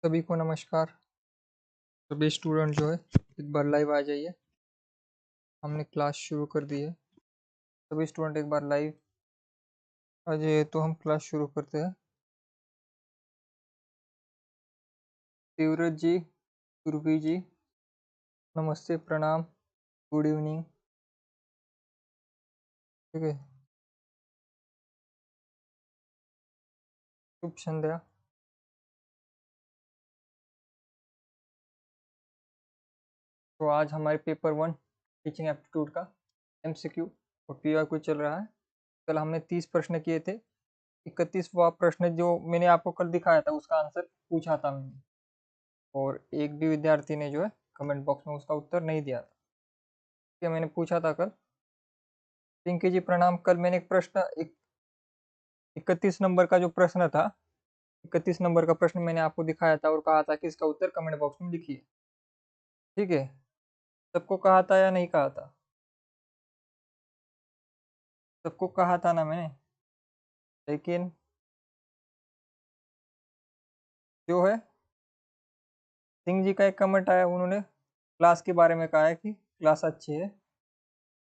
सभी को नमस्कार। सभी स्टूडेंट जो है एक बार लाइव आ जाइए। हमने क्लास शुरू कर दी है। सभी स्टूडेंट एक बार लाइव आ जाइए तो हम क्लास शुरू करते हैं। तीव्रत जी, सुरभि जी, नमस्ते, प्रणाम, गुड इवनिंग। ठीक है, शुभ संध्या। तो आज हमारे पेपर 1 टीचिंग एप्टीट्यूड का MCQ और PYQ चल रहा है। कल हमने 30 प्रश्न किए थे। 31वां प्रश्न जो मैंने आपको कल दिखाया था उसका आंसर पूछा था मैंने, और एक भी विद्यार्थी ने जो है कमेंट बॉक्स में उसका उत्तर नहीं दिया था। क्या मैंने पूछा था कल। पिंकी जी प्रणाम। कल मैंने एक प्रश्न 31 नंबर का जो प्रश्न था, 31 नंबर का प्रश्न मैंने आपको दिखाया था और कहा था कि इसका उत्तर कमेंट बॉक्स में लिखिए। ठीक है, सबको कहा था या नहीं कहा था? सबको कहा था ना मैंने। लेकिन जो है सिंह जी का एक कमेंट आया, उन्होंने क्लास के बारे में कहा है कि क्लास अच्छी है,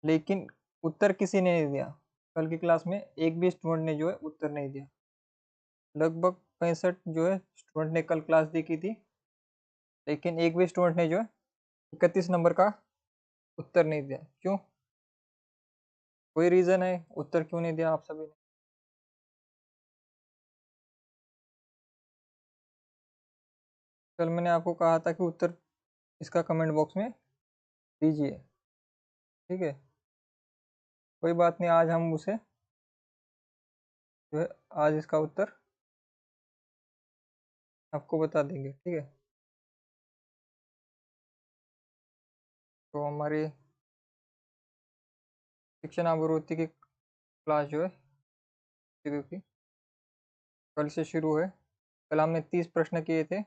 लेकिन उत्तर किसी ने नहीं दिया। कल की क्लास में एक भी स्टूडेंट ने जो है उत्तर नहीं दिया। लगभग 65 जो है स्टूडेंट ने कल क्लास देखी थी, लेकिन एक भी स्टूडेंट ने जो है 31 नंबर का उत्तर नहीं दिया। क्यों? कोई रीजन है उत्तर क्यों नहीं दिया आप सभी ने? कल मैंने आपको कहा था कि उत्तर इसका कमेंट बॉक्स में दीजिए। ठीक है, कोई बात नहीं, आज हम उसे जो है आज इसका उत्तर आपको बता देंगे। ठीक है, तो हमारी शिक्षण आवृत्ति की क्लास जो है की कल से शुरू है। कल हमने 30 प्रश्न किए थे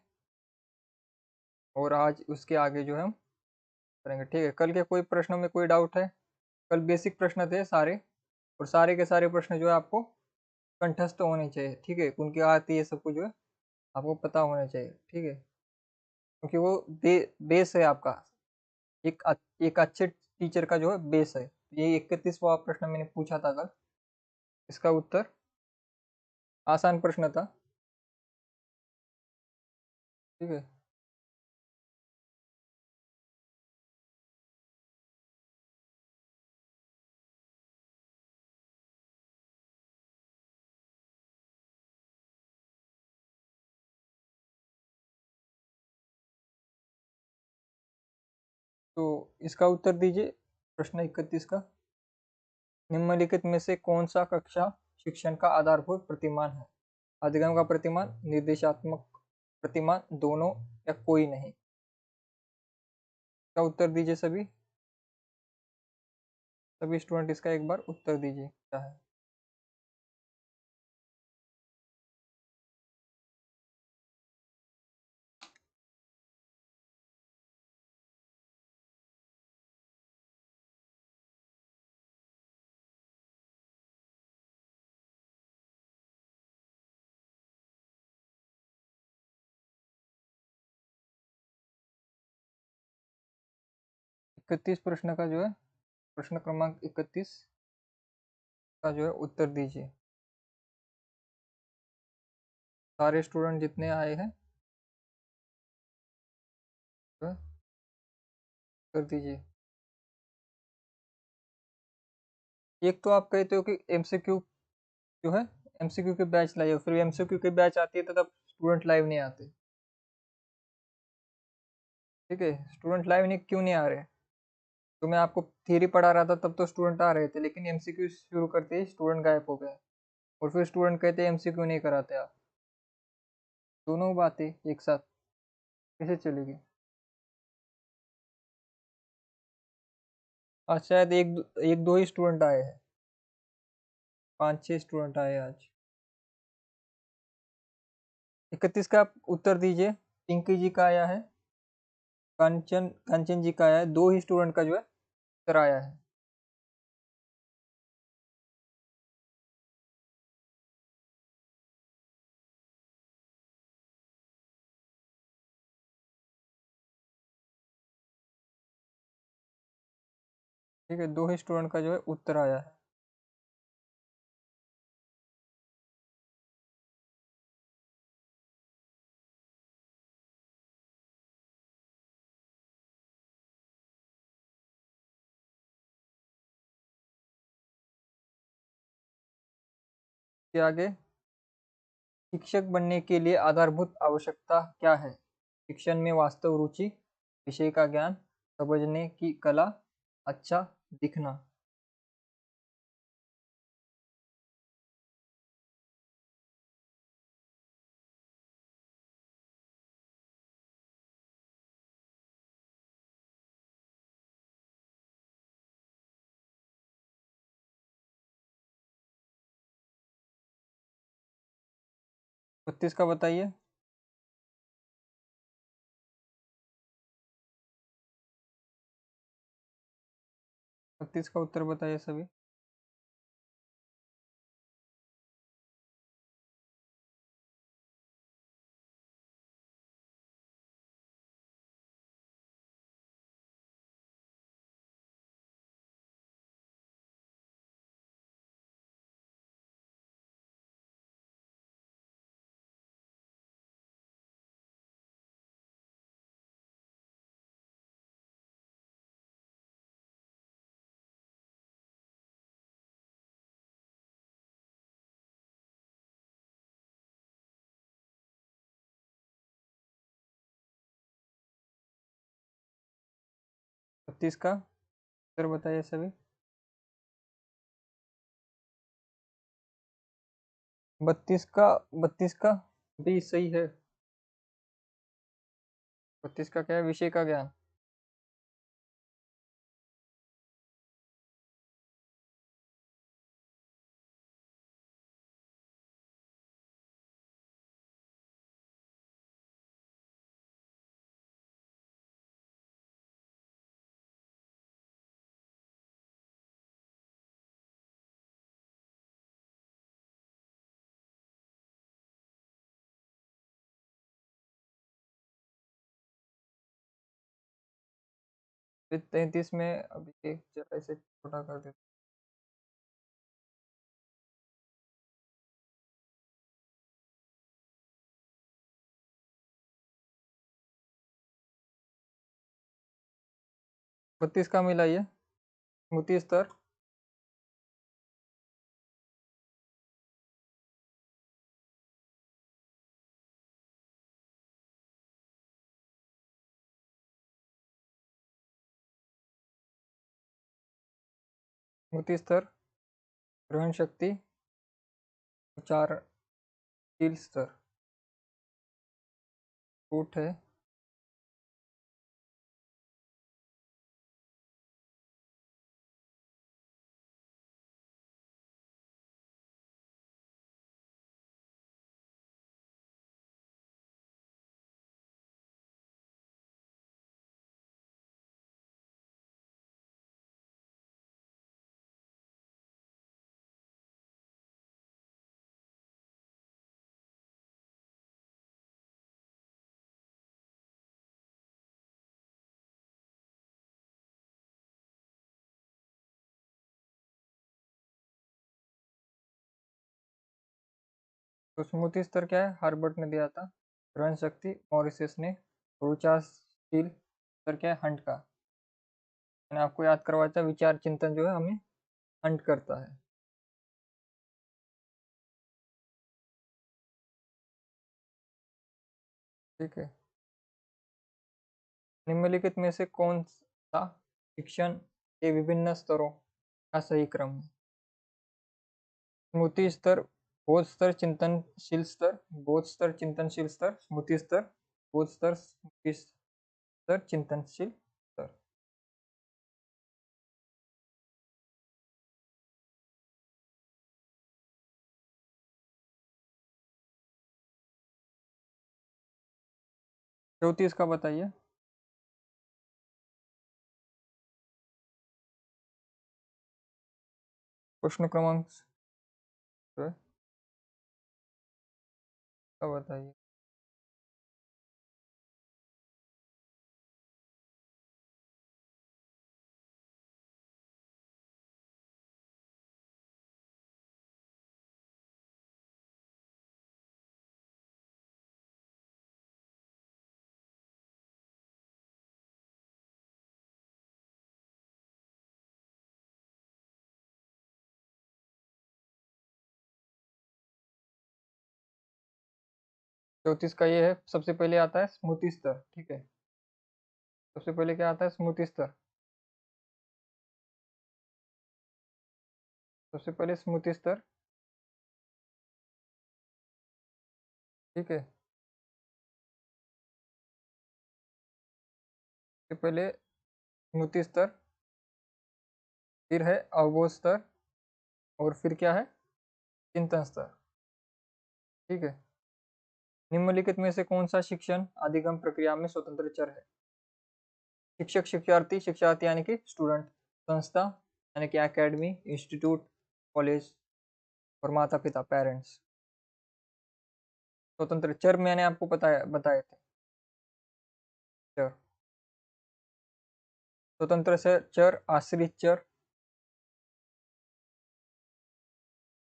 और आज उसके आगे जो है हम करेंगे। ठीक है, कल के कोई प्रश्नों में कोई डाउट है? कल बेसिक प्रश्न थे सारे, और सारे के सारे प्रश्न जो है आपको कंठस्थ होने चाहिए। ठीक है, उनकी आती है सबको जो है आपको पता होना चाहिए। ठीक है, क्योंकि वो बेस है आपका। एक अच्छे टीचर का जो है बेस है। ये 31वां प्रश्न मैंने पूछा था कल, इसका उत्तर आसान प्रश्न था। ठीक है, तो इसका उत्तर दीजिए प्रश्न 31 का। निम्नलिखित में से कौन सा कक्षा शिक्षण का आधारभूत प्रतिमान है? अधिगम का प्रतिमान, निर्देशात्मक प्रतिमान, दोनों, या कोई नहीं? इसका उत्तर दीजिए सभी। सभी स्टूडेंट इसका एक बार उत्तर दीजिए क्या है। 31 प्रश्न का जो है प्रश्न क्रमांक 31 का जो है उत्तर दीजिए। सारे स्टूडेंट जितने आए हैं तो उत्तर दीजिए। एक तो आप कहते हो कि MCQ जो है MCQ के बैच लाइए, फिर MCQ के बैच आती है तो तब स्टूडेंट लाइव नहीं आते। ठीक है, स्टूडेंट लाइव नहीं क्यों नहीं आ रहे? तो मैं आपको थियरी पढ़ा रहा था तब तो स्टूडेंट आ रहे थे, लेकिन MCQ शुरू करते ही स्टूडेंट गायब हो गए, और फिर स्टूडेंट कहते MCQ नहीं कराते आप। दोनों बातें एक साथ कैसे चलेगी? आज शायद एक दो ही स्टूडेंट आए हैं, 5-6 स्टूडेंट आए आज। 31 का आप उत्तर दीजिए। पिंकी जी का आया है, कंचन कंचन जी का आया है, 2 ही स्टूडेंट का जो है उत्तर आया है। ठीक है, 2 ही स्टूडेंट का जो है उत्तर आया है। के आगे, शिक्षक बनने के लिए आधारभूत आवश्यकता क्या है? शिक्षण में वास्तव रुचि, विषय का ज्ञान, समझने की कला, अच्छा दिखना। 32 का बताइए। 32 का उत्तर बताइए सभी। बत्तीस का उत्तर बताइए सभी। 32 का भी सही है। 32 का क्या है? विषय का ज्ञान। फिर 33 में अभी एक जरा इसे छोटा कर देते। 32 का मिलाइए। स्मृति स्तर। स्मृति स्तर, ग्रहण शक्ति, उच्चारणशील स्तर। छूट है। तो स्मृति स्तर क्या है? हार्बर्ट ने दिया था। ग्रहण शक्ति मॉरिसस ने। और उच्चारणशील स्तर क्या है? हंट का। मैंने आपको याद करवाया था, विचार चिंतन जो है हमें हंट करता है। ठीक है। निम्नलिखित में से कौन सा शिक्षण के विभिन्न स्तरों का सही क्रम है? स्मृति स्तर, बोध स्तर, चिंतनशील स्तर, बोध स्तर, चिंतनशील स्तर, स्मृति स्तर, बोध स्तर, स्मृति स्तर, चिंतनशील स्तर। चौतीस का बताइए। प्रश्न क्रमांक जो है का बताइए। 34 का ये है, सबसे पहले आता है स्मृति स्तर। ठीक है, सबसे पहले क्या आता है? स्मृति स्तर। सबसे पहले स्मृति स्तर। ठीक है, सबसे पहले स्मृति स्तर, फिर है अवबोध स्तर, और फिर क्या है? चिंतन स्तर। ठीक है, निम्नलिखित में से कौन सा शिक्षण अधिगम प्रक्रिया में स्वतंत्र चर है? शिक्षक, शिक्षार्थी, शिक्षार्थी यानी कि स्टूडेंट, संस्था यानी कि एकेडमी, इंस्टीट्यूट, कॉलेज, और माता पिता, पेरेंट्स। स्वतंत्र चर मैंने आपको बताए थे। चर, स्वतंत्र से चर, आश्रित चर।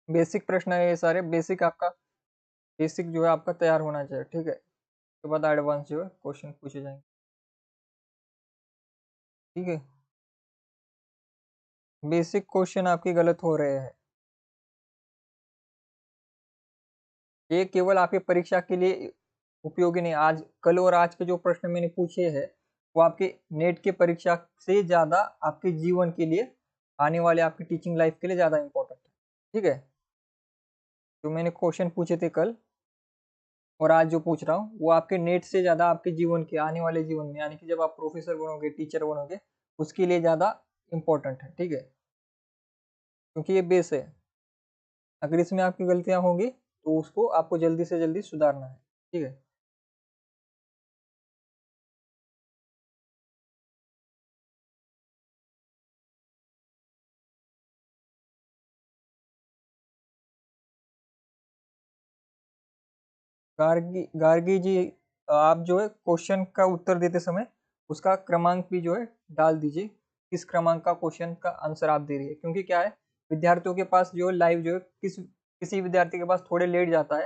बेसिक प्रश्न है ये सारे, बेसिक आपका, बेसिक जो है आपका तैयार होना चाहिए। ठीक है, उसके बाद एडवांस जो है क्वेश्चन पूछे जाएंगे। ठीक है, बेसिक क्वेश्चन आपके गलत हो रहे हैं। ये केवल आपकी परीक्षा के लिए उपयोगी नहीं। आज, कल और आज के जो प्रश्न मैंने पूछे हैं वो आपके नेट के परीक्षा से ज्यादा आपके जीवन के लिए, आने वाले आपकी टीचिंग लाइफ के लिए ज्यादा इंपॉर्टेंट है। ठीक है, जो मैंने क्वेश्चन पूछे थे कल और आज जो पूछ रहा हूँ वो आपके नेट से ज्यादा आपके जीवन के, आने वाले जीवन में, यानी कि जब आप प्रोफेसर बनोगे, टीचर बनोगे, उसके लिए ज्यादा इंपॉर्टेंट है। ठीक है, क्योंकि ये बेस है। अगर इसमें आपकी गलतियां होंगी तो उसको आपको जल्दी से जल्दी सुधारना है। ठीक है, गार्गी जी, आप जो है क्वेश्चन का उत्तर देते समय उसका क्रमांक भी जो है डाल दीजिए, किस क्रमांक का क्वेश्चन का आंसर आप दे रही है। क्योंकि क्या है, विद्यार्थियों के पास जो है लाइव जो है, किसी विद्यार्थी के पास थोड़े लेट जाता है।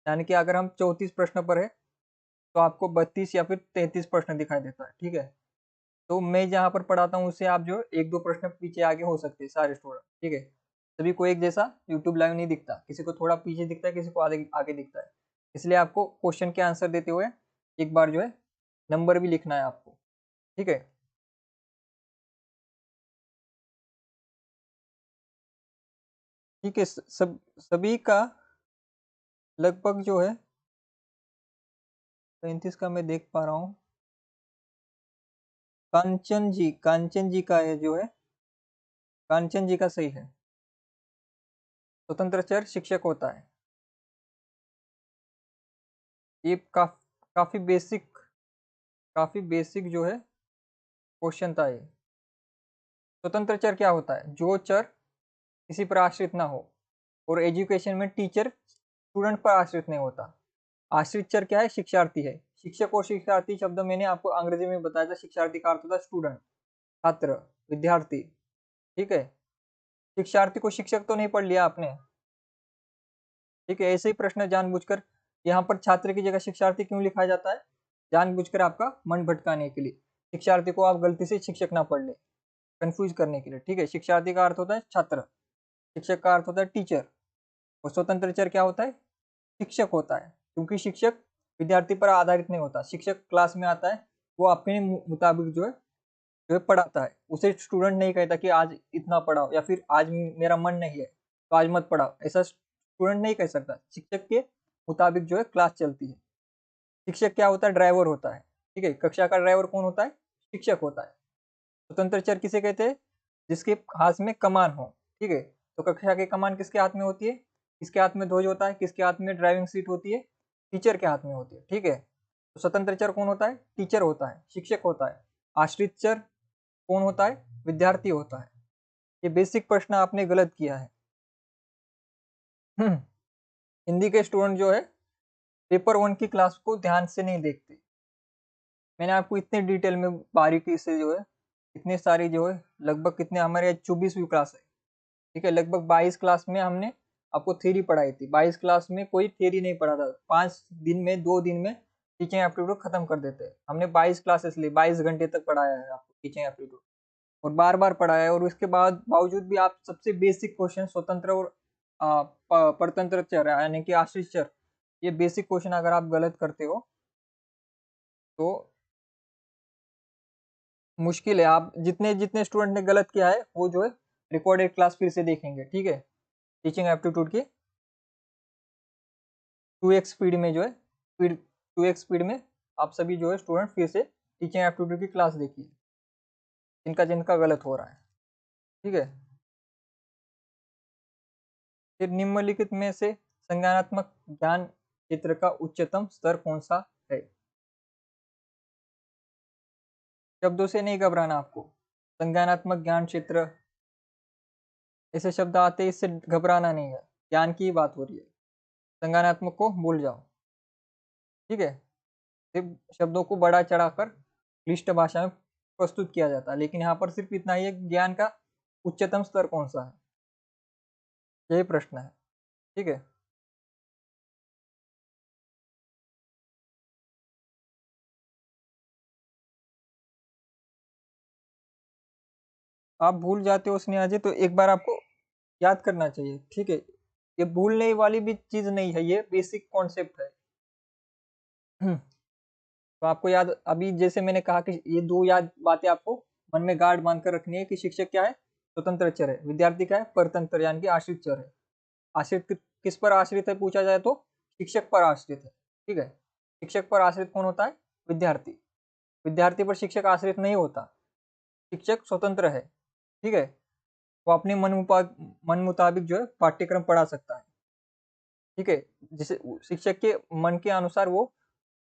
यानी कि अगर हम 34 प्रश्न पर है तो आपको 32 या फिर 33 प्रश्न दिखाई देता है। ठीक है, तो मैं जहाँ पर पढ़ाता हूँ उससे आप जो एक दो प्रश्न पीछे आगे हो सकते हैं सारे स्टूडेंट। ठीक है, सभी को एक जैसा यूट्यूब लाइव नहीं दिखता, किसी को थोड़ा पीछे दिखता है, किसी को आगे आगे दिखता है। इसलिए आपको क्वेश्चन के आंसर देते हुए एक बार जो है नंबर भी लिखना है आपको। ठीक है, ठीक है, सभी का लगभग जो है 35 का मैं देख पा रहा हूँ। कांचन जी का है जो है, कांचन जी का सही है। स्वतंत्र चर शिक्षक होता है। ये काफी बेसिक, काफी बेसिक जो है क्वेश्चन था ये। स्वतंत्र चर क्या होता है? जो चर किसी पर आश्रित ना हो, और एजुकेशन में टीचर स्टूडेंट पर आश्रित नहीं होता। आश्रित चर क्या है? शिक्षार्थी है। शिक्षक और शिक्षार्थी शब्द मैंने आपको अंग्रेजी में बताया था। शिक्षार्थी का अर्थ होता है स्टूडेंट, छात्र, विद्यार्थी। ठीक है, शिक्षार्थी को शिक्षक तो नहीं पढ़ लिया आपने। ठीक है, ऐसे ही प्रश्न जानबूझकर यहाँ पर छात्र की जगह शिक्षार्थी क्यों लिखा जाता है? जानबूझकर आपका मन भटकाने के लिए, शिक्षार्थी को आप गलती से शिक्षक ना पढ़ ले, कंफ्यूज करने के लिए। ठीक है, शिक्षार्थी का अर्थ होता है छात्र, शिक्षक का अर्थ होता है टीचर, और स्वतंत्र चर क्या होता है? शिक्षक होता है। क्योंकि शिक्षक विद्यार्थी पर आधारित नहीं होता। शिक्षक क्लास में आता है, वो अपने मुताबिक जो है पढ़ाता है। उसे स्टूडेंट नहीं कहता कि आज इतना पढ़ाओ, या फिर आज मेरा मन नहीं है तो आज मत पढ़ाओ, ऐसा स्टूडेंट नहीं कह सकता। शिक्षक के मुताबिक जो है क्लास चलती है। शिक्षक क्या होता है? ड्राइवर होता है। ठीक है, कक्षा का ड्राइवर कौन होता है? शिक्षक होता है। स्वतंत्र चर किसे कहते हैं? जिसके हाथ में कमान हो। ठीक है, तो कक्षा की कमान किसके हाथ में होती है? किसके हाथ में ध्वज होता है? किसके हाथ में ड्राइविंग सीट होती है? टीचर के हाथ में होती है। ठीक है, तो स्वतंत्र चर कौन होता है? टीचर होता है, शिक्षक होता है। आश्रित चर कौन होता है? विद्यार्थी होता है। ये बेसिक प्रश्न आपने गलत किया है। हिंदी के स्टूडेंट जो है पेपर 1 की क्लास को ध्यान से नहीं देखते। मैंने आपको इतने डिटेल में बारीकी से जो है, इतने सारी जो है, लगभग कितने, हमारे 24वीं क्लास है। ठीक है, लगभग 22 क्लास में हमने आपको थ्योरी पढ़ाई थी। 22 क्लास में कोई थ्योरी नहीं पढ़ा था। 5 दिन में, 2 दिन में टीचिंग एप्टीट्यूड खत्म कर देते हैं। हमने 22 क्लासेस ली, 22 घंटे तक पढ़ाया है आपको टीचिंग एप्टीट्यूड, और बार बार पढ़ाया है। और उसके बाद बावजूद भी आप सबसे बेसिक क्वेश्चन स्वतंत्र और परतंत्र चर यानी कि आश्रित चर ये बेसिक क्वेश्चन अगर आप गलत करते हो तो मुश्किल है। आप जितने जितने स्टूडेंट ने गलत किया है वो जो है रिकॉर्डेड क्लास फिर से देखेंगे, ठीक है। टीचिंग एप्टीट्यूड की 2x स्पीड में जो है स्पीड 2x स्पीड में आप सभी जो है स्टूडेंट फिर से टीचिंग एप्टीट्यूड की क्लास देखिए, जिनका जिनका गलत हो रहा है, ठीक है। फिर निम्नलिखित में से संज्ञानात्मक ज्ञान क्षेत्र का उच्चतम स्तर कौन सा है? शब्दों से नहीं घबराना आपको। संज्ञानात्मक ज्ञान क्षेत्र ऐसे शब्द आते हैं, इससे घबराना नहीं है, ज्ञान की बात हो रही है। संज्ञानात्मक को भूल जाओ, ठीक है। सिर्फ शब्दों को बढ़ा चढ़ाकर क्लिष्ट भाषा में प्रस्तुत किया जाता है, लेकिन यहाँ पर सिर्फ इतना ही है, ज्ञान का उच्चतम स्तर कौन सा है, यही प्रश्न है, ठीक है। आप भूल जाते हो स्नेहा जी, तो एक बार आपको याद करना चाहिए, ठीक है। ये भूलने वाली भी चीज नहीं है, ये बेसिक कॉन्सेप्ट है। तो आपको याद, अभी जैसे मैंने कहा कि ये दो याद बातें आपको मन में गार्ड बांध कर रखनी है कि शिक्षक क्या है, स्वतंत्र चर है, विद्यार्थी क्या है, परतंत्र यानी कि आश्रित चर है। आश्रित किस पर आश्रित है पूछा जाए तो शिक्षक पर आश्रित है, ठीक है। शिक्षक पर आश्रित कौन होता है? विद्यार्थी। विद्यार्थी पर शिक्षक आश्रित नहीं होता, शिक्षक स्वतंत्र है, ठीक है। वो अपने मन मुताबिक जो है पाठ्यक्रम पढ़ा सकता है, ठीक है। जिसे शिक्षक के मन के अनुसार वो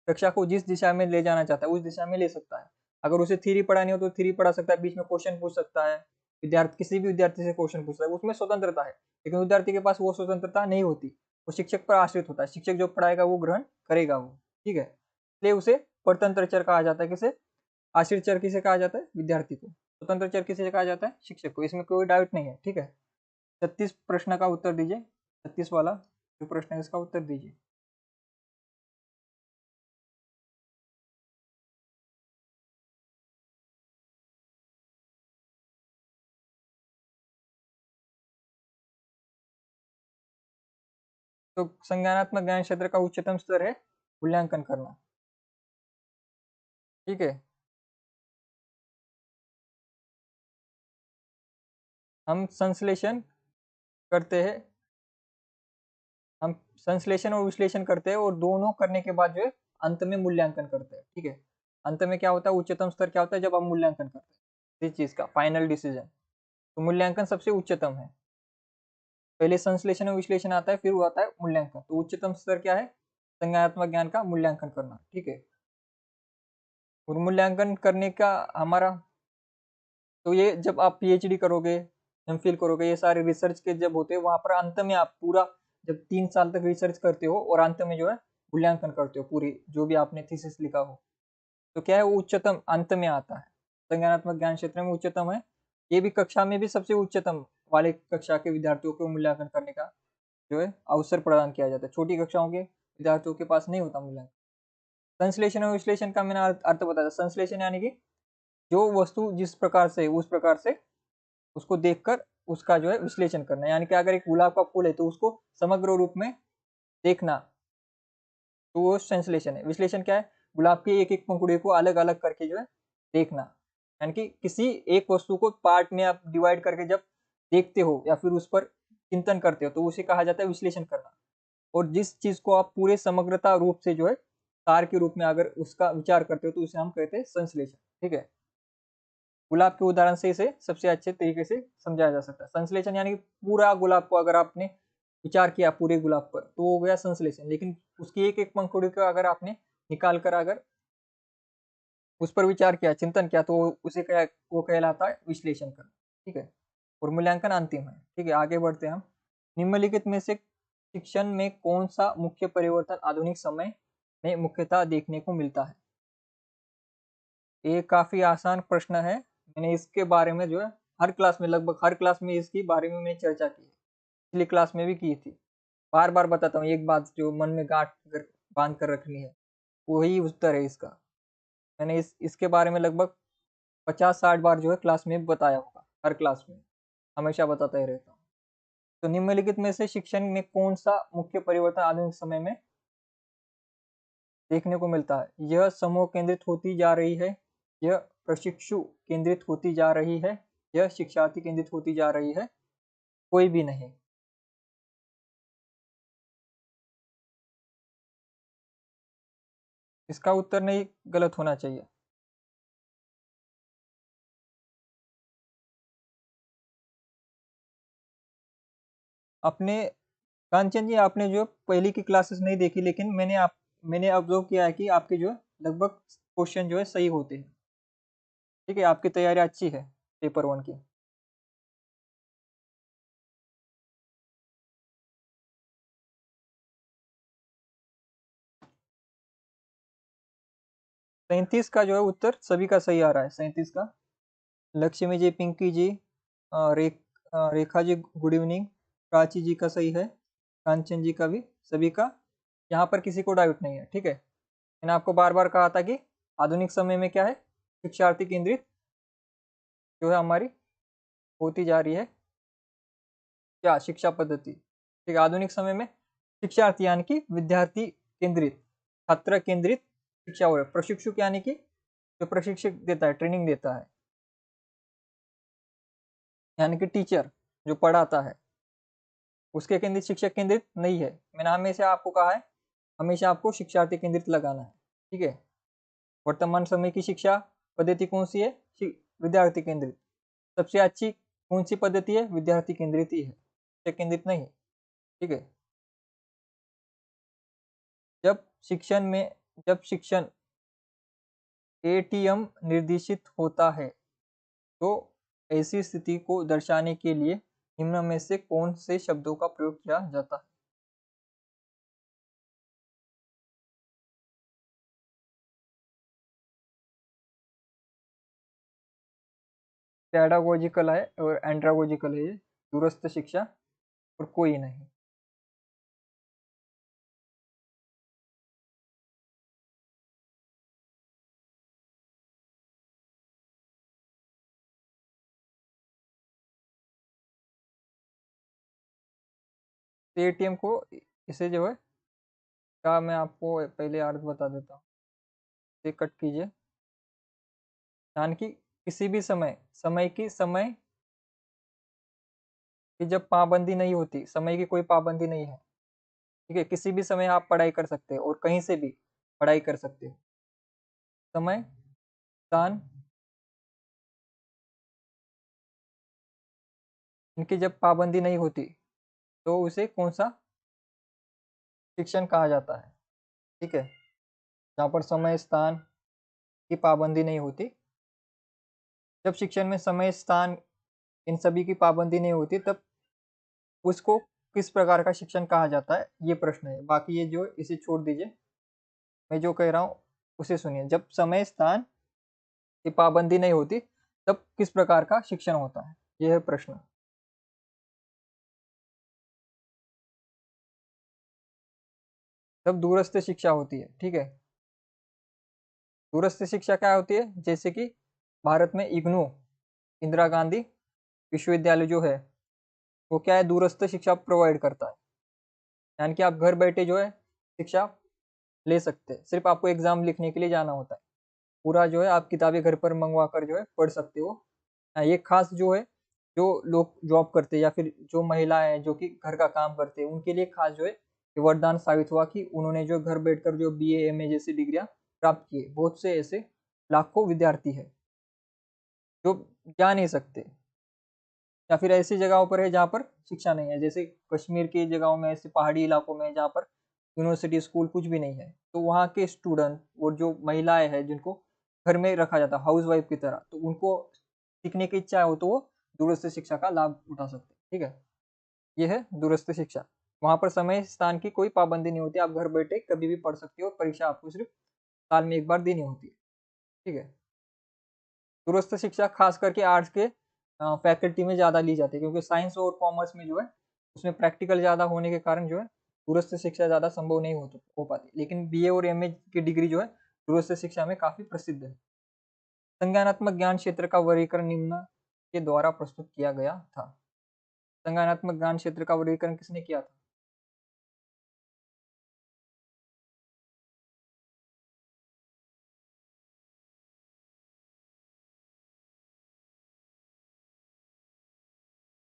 कक्षा को जिस दिशा में ले जाना चाहता है उस दिशा में ले सकता है। अगर उसे थ्योरी पढ़ानी हो तो थ्योरी पढ़ा सकता है, बीच में क्वेश्चन पूछ सकता है, विद्यार्थी किसी भी विद्यार्थी से क्वेश्चन पूछ सकता है, उसमें स्वतंत्रता है। लेकिन विद्यार्थी के पास वो स्वतंत्रता नहीं होती, वो शिक्षक पर आश्रित होता है, शिक्षक जो पढ़ाएगा वो ग्रहण करेगा वो, ठीक है। इसलिए उसे परतंत्र चर कहा जाता है। किसे? आश्रित चर किसे कहा जाता है? विद्यार्थी को। स्वतंत्र चर किसे कहा जाता है? शिक्षक को। इसमें कोई डाउट नहीं है, ठीक है। 36 प्रश्न का उत्तर दीजिए, 36 वाला जो प्रश्न है इसका उत्तर दीजिए। तो संज्ञानात्मक ज्ञान क्षेत्र का उच्चतम स्तर है मूल्यांकन करना, ठीक है। हम संश्लेषण करते हैं, हम संश्लेषण और विश्लेषण करते हैं, और दोनों करने के बाद जो है अंत में मूल्यांकन करते हैं, ठीक है। अंत में क्या होता है? उच्चतम स्तर क्या होता है? जब हम मूल्यांकन करते हैं इस चीज का फाइनल डिसीजन, तो मूल्यांकन सबसे उच्चतम है। पहले संश्लेषण और विश्लेषण आता है, फिर वो आता है मूल्यांकन। तो उच्चतम स्तर क्या है? संज्ञानात्मक ज्ञान का मूल्यांकन करना, ठीक है। और मूल्यांकन करने का हमारा, तो ये जब आप पीएचडी करोगे, एमफिल करोगे, ये सारे रिसर्च के जब होते हैं, वहां पर अंत में आप पूरा जब 3 साल तक रिसर्च करते हो और अंत में जो है मूल्यांकन करते हो पूरी जो भी आपने थीसिस लिखा हो, तो क्या है वो उच्चतम अंत में आता है। संज्ञानात्मक ज्ञान क्षेत्र में उच्चतम है। ये भी कक्षा में भी सबसे उच्चतम वाले कक्षा के विद्यार्थियों को मूल्यांकन करने का जो है अवसर प्रदान किया जाता है। छोटी कक्षाओं के विद्यार्थियों के पास नहीं होता मूल्यांकन। संश्लेषण और विश्लेषण का मैंने अर्थ बताया। संश्लेषण यानी कि जो वस्तु जिस प्रकार से उस प्रकार से उसको देखकर उसका जो है विश्लेषण करना, यानी कि अगर एक गुलाब का फूल है तो उसको समग्र रूप में देखना, तो वो संश्लेषण है। विश्लेषण क्या है? गुलाब की एक एक पंखुड़ी को अलग अलग करके जो है देखना, यानी कि किसी एक वस्तु को पार्ट में आप डिवाइड करके जब देखते हो या फिर उस पर चिंतन करते हो तो उसे कहा जाता है विश्लेषण करना। और जिस चीज को आप पूरे समग्रता रूप से जो है सार के रूप में अगर उसका विचार करते हो तो उसे हम कहते हैं संश्लेषण, ठीक है। गुलाब के उदाहरण से इसे सबसे अच्छे तरीके से समझाया जा सकता है। संश्लेषण यानी कि पूरा गुलाब को अगर आपने विचार किया पूरे गुलाब पर तो वो हो गया संश्लेषण, लेकिन उसकी एक एक पंखुड़ी को अगर आपने निकाल कर अगर उस पर विचार किया, चिंतन किया, तो उसे क्या वो कहलाता है विश्लेषण करना, ठीक है। और मूल्यांकन अंतिम है, ठीक है। आगे बढ़ते हैं हम। निम्नलिखित में से शिक्षण में कौन सा मुख्य परिवर्तन आधुनिक समय में मुख्यतः देखने को मिलता है? ये काफी आसान प्रश्न है। मैंने इसके बारे में जो है हर क्लास में, लगभग हर क्लास में इसकी बारे में मैं चर्चा की है, पिछली क्लास में भी की थी। बार बार बताता हूँ, एक बात जो मन में गांठ कर बांध कर रखनी है, वही उत्तर है इसका। मैंने इसके बारे में लगभग 50-60 बार जो है क्लास में बताया होगा, हर क्लास में हमेशा बताता ही रहता हूँ। तो निम्नलिखित में से शिक्षण में कौन सा मुख्य परिवर्तन आधुनिक समय में देखने को मिलता है। यह समूह केंद्रित होती जा रही है, यह प्रशिक्षु केंद्रित होती जा रही है, यह शिक्षार्थी केंद्रित होती जा रही है, कोई भी नहीं। इसका उत्तर नहीं गलत होना चाहिए। आपने कांचन जी, आपने जो पहली की क्लासेस नहीं देखी, लेकिन मैंने ऑब्जर्व किया है कि आपके जो लगभग क्वेश्चन जो है सही होते हैं। ठीक है, आपकी तैयारी अच्छी है पेपर 1 की। 37 का जो है उत्तर सभी का सही आ रहा है। 37 का लक्ष्मी जी, पिंकी जी, रेखा जी गुड इवनिंग, प्राची जी का सही है, कांचन जी का भी, सभी का। यहाँ पर किसी को डाउट नहीं है। ठीक है, मैंने आपको बार बार कहा था कि आधुनिक समय में क्या है, शिक्षार्थी केंद्रित जो है हमारी होती जा रही है क्या, शिक्षा पद्धति। ठीक है, आधुनिक समय में शिक्षार्थी यानी कि विद्यार्थी केंद्रित, छात्र केंद्रित शिक्षा हो रही है। प्रशिक्षक यानी कि जो प्रशिक्षक देता है, ट्रेनिंग देता है, यानी कि टीचर जो पढ़ाता है, उसके केंद्रित शिक्षक केंद्रित नहीं है। मैंने हमेशा आपको कहा है, हमेशा आपको शिक्षार्थी केंद्रित लगाना है। ठीक है, वर्तमान समय की शिक्षा पद्धति कौन सी है, विद्यार्थी केंद्रित। सबसे अच्छी कौन सी पद्धति है, विद्यार्थी केंद्रित ही है, शिक्षक केंद्रित नहीं। ठीक है, जब शिक्षण में जब शिक्षण एटीएम निर्देशित होता है तो ऐसी स्थिति को दर्शाने के लिए निम्न में से कौन से शब्दों का प्रयोग किया जाता है। पेडागोजिकल है और एंड्रागोजिकल है, ये दूरस्थ शिक्षा और कोई नहीं। एटीएम को, इसे जो है क्या, मैं आपको पहले अर्थ बता देता हूँ। इसे कट कीजिए, यानी कि किसी भी समय की जब पाबंदी नहीं होती, समय की कोई पाबंदी नहीं है। ठीक है, किसी भी समय आप पढ़ाई कर सकते हो और कहीं से भी पढ़ाई कर सकते हो। समय, स्थान, इनकी जब पाबंदी नहीं होती तो उसे कौन सा शिक्षण कहा जाता है। ठीक है, जहाँ पर समय स्थान की पाबंदी नहीं होती, जब शिक्षण में समय स्थान इन सभी की पाबंदी नहीं होती, तब उसको किस प्रकार का शिक्षण कहा जाता है, ये प्रश्न है। बाकी ये जो इसे छोड़ दीजिए, मैं जो कह रहा हूँ उसे सुनिए। जब समय स्थान की पाबंदी नहीं होती, तब किस प्रकार का शिक्षण होता है, यह है प्रश्न। तब दूरस्थ शिक्षा होती है। ठीक है, दूरस्थ शिक्षा क्या होती है, जैसे कि भारत में इग्नू, इंदिरा गांधी विश्वविद्यालय जो है, वो क्या है, दूरस्थ शिक्षा प्रोवाइड करता है। यानी कि आप घर बैठे जो है शिक्षा ले सकते हैं, सिर्फ आपको एग्जाम लिखने के लिए जाना होता है। पूरा जो है आप किताबें घर पर मंगवा कर जो है पढ़ सकते हो। हाँ, ये खास जो है, जो लोग जॉब करते हैं या फिर जो महिलाएं हैं जो कि घर का काम करते हैं, उनके लिए खास जो है ये वरदान साबित हुआ कि उन्होंने जो घर बैठकर जो बीए एमए जैसी डिग्रियां प्राप्त की। बहुत से ऐसे लाखों विद्यार्थी है जो जा नहीं सकते, या फिर ऐसी जगहों पर है जहाँ पर शिक्षा नहीं है, जैसे कश्मीर की जगहों में, ऐसे पहाड़ी इलाकों में जहाँ पर यूनिवर्सिटी स्कूल कुछ भी नहीं है, तो वहाँ के स्टूडेंट और जो महिलाएं हैं जिनको घर में रखा जाता है हाउस वाइफ की तरह, तो उनको सीखने की इच्छा हो तो वो दूरस्थ शिक्षा का लाभ उठा सकते हैं। ठीक है, ये है दूरस्थ शिक्षा। वहाँ पर समय स्थान की कोई पाबंदी नहीं होती, आप घर बैठे कभी भी पढ़ सकते हो, परीक्षा आपको सिर्फ साल में एक बार देनी होती है। ठीक है, दूरस्थ शिक्षा खास करके आर्ट्स के फैकल्टी में ज़्यादा ली जाती है, क्योंकि साइंस और कॉमर्स में जो है उसमें प्रैक्टिकल ज़्यादा होने के कारण जो है दूरस्थ शिक्षा ज़्यादा संभव नहीं हो पाती। लेकिन बीए और एमए की डिग्री जो है दूरस्थ शिक्षा में काफ़ी प्रसिद्ध है। संज्ञानात्मक ज्ञान क्षेत्र का वर्गीकरण निम्न के द्वारा प्रस्तुत किया गया था। संज्ञानात्मक ज्ञान क्षेत्र का वर्गीकरण किसने किया था?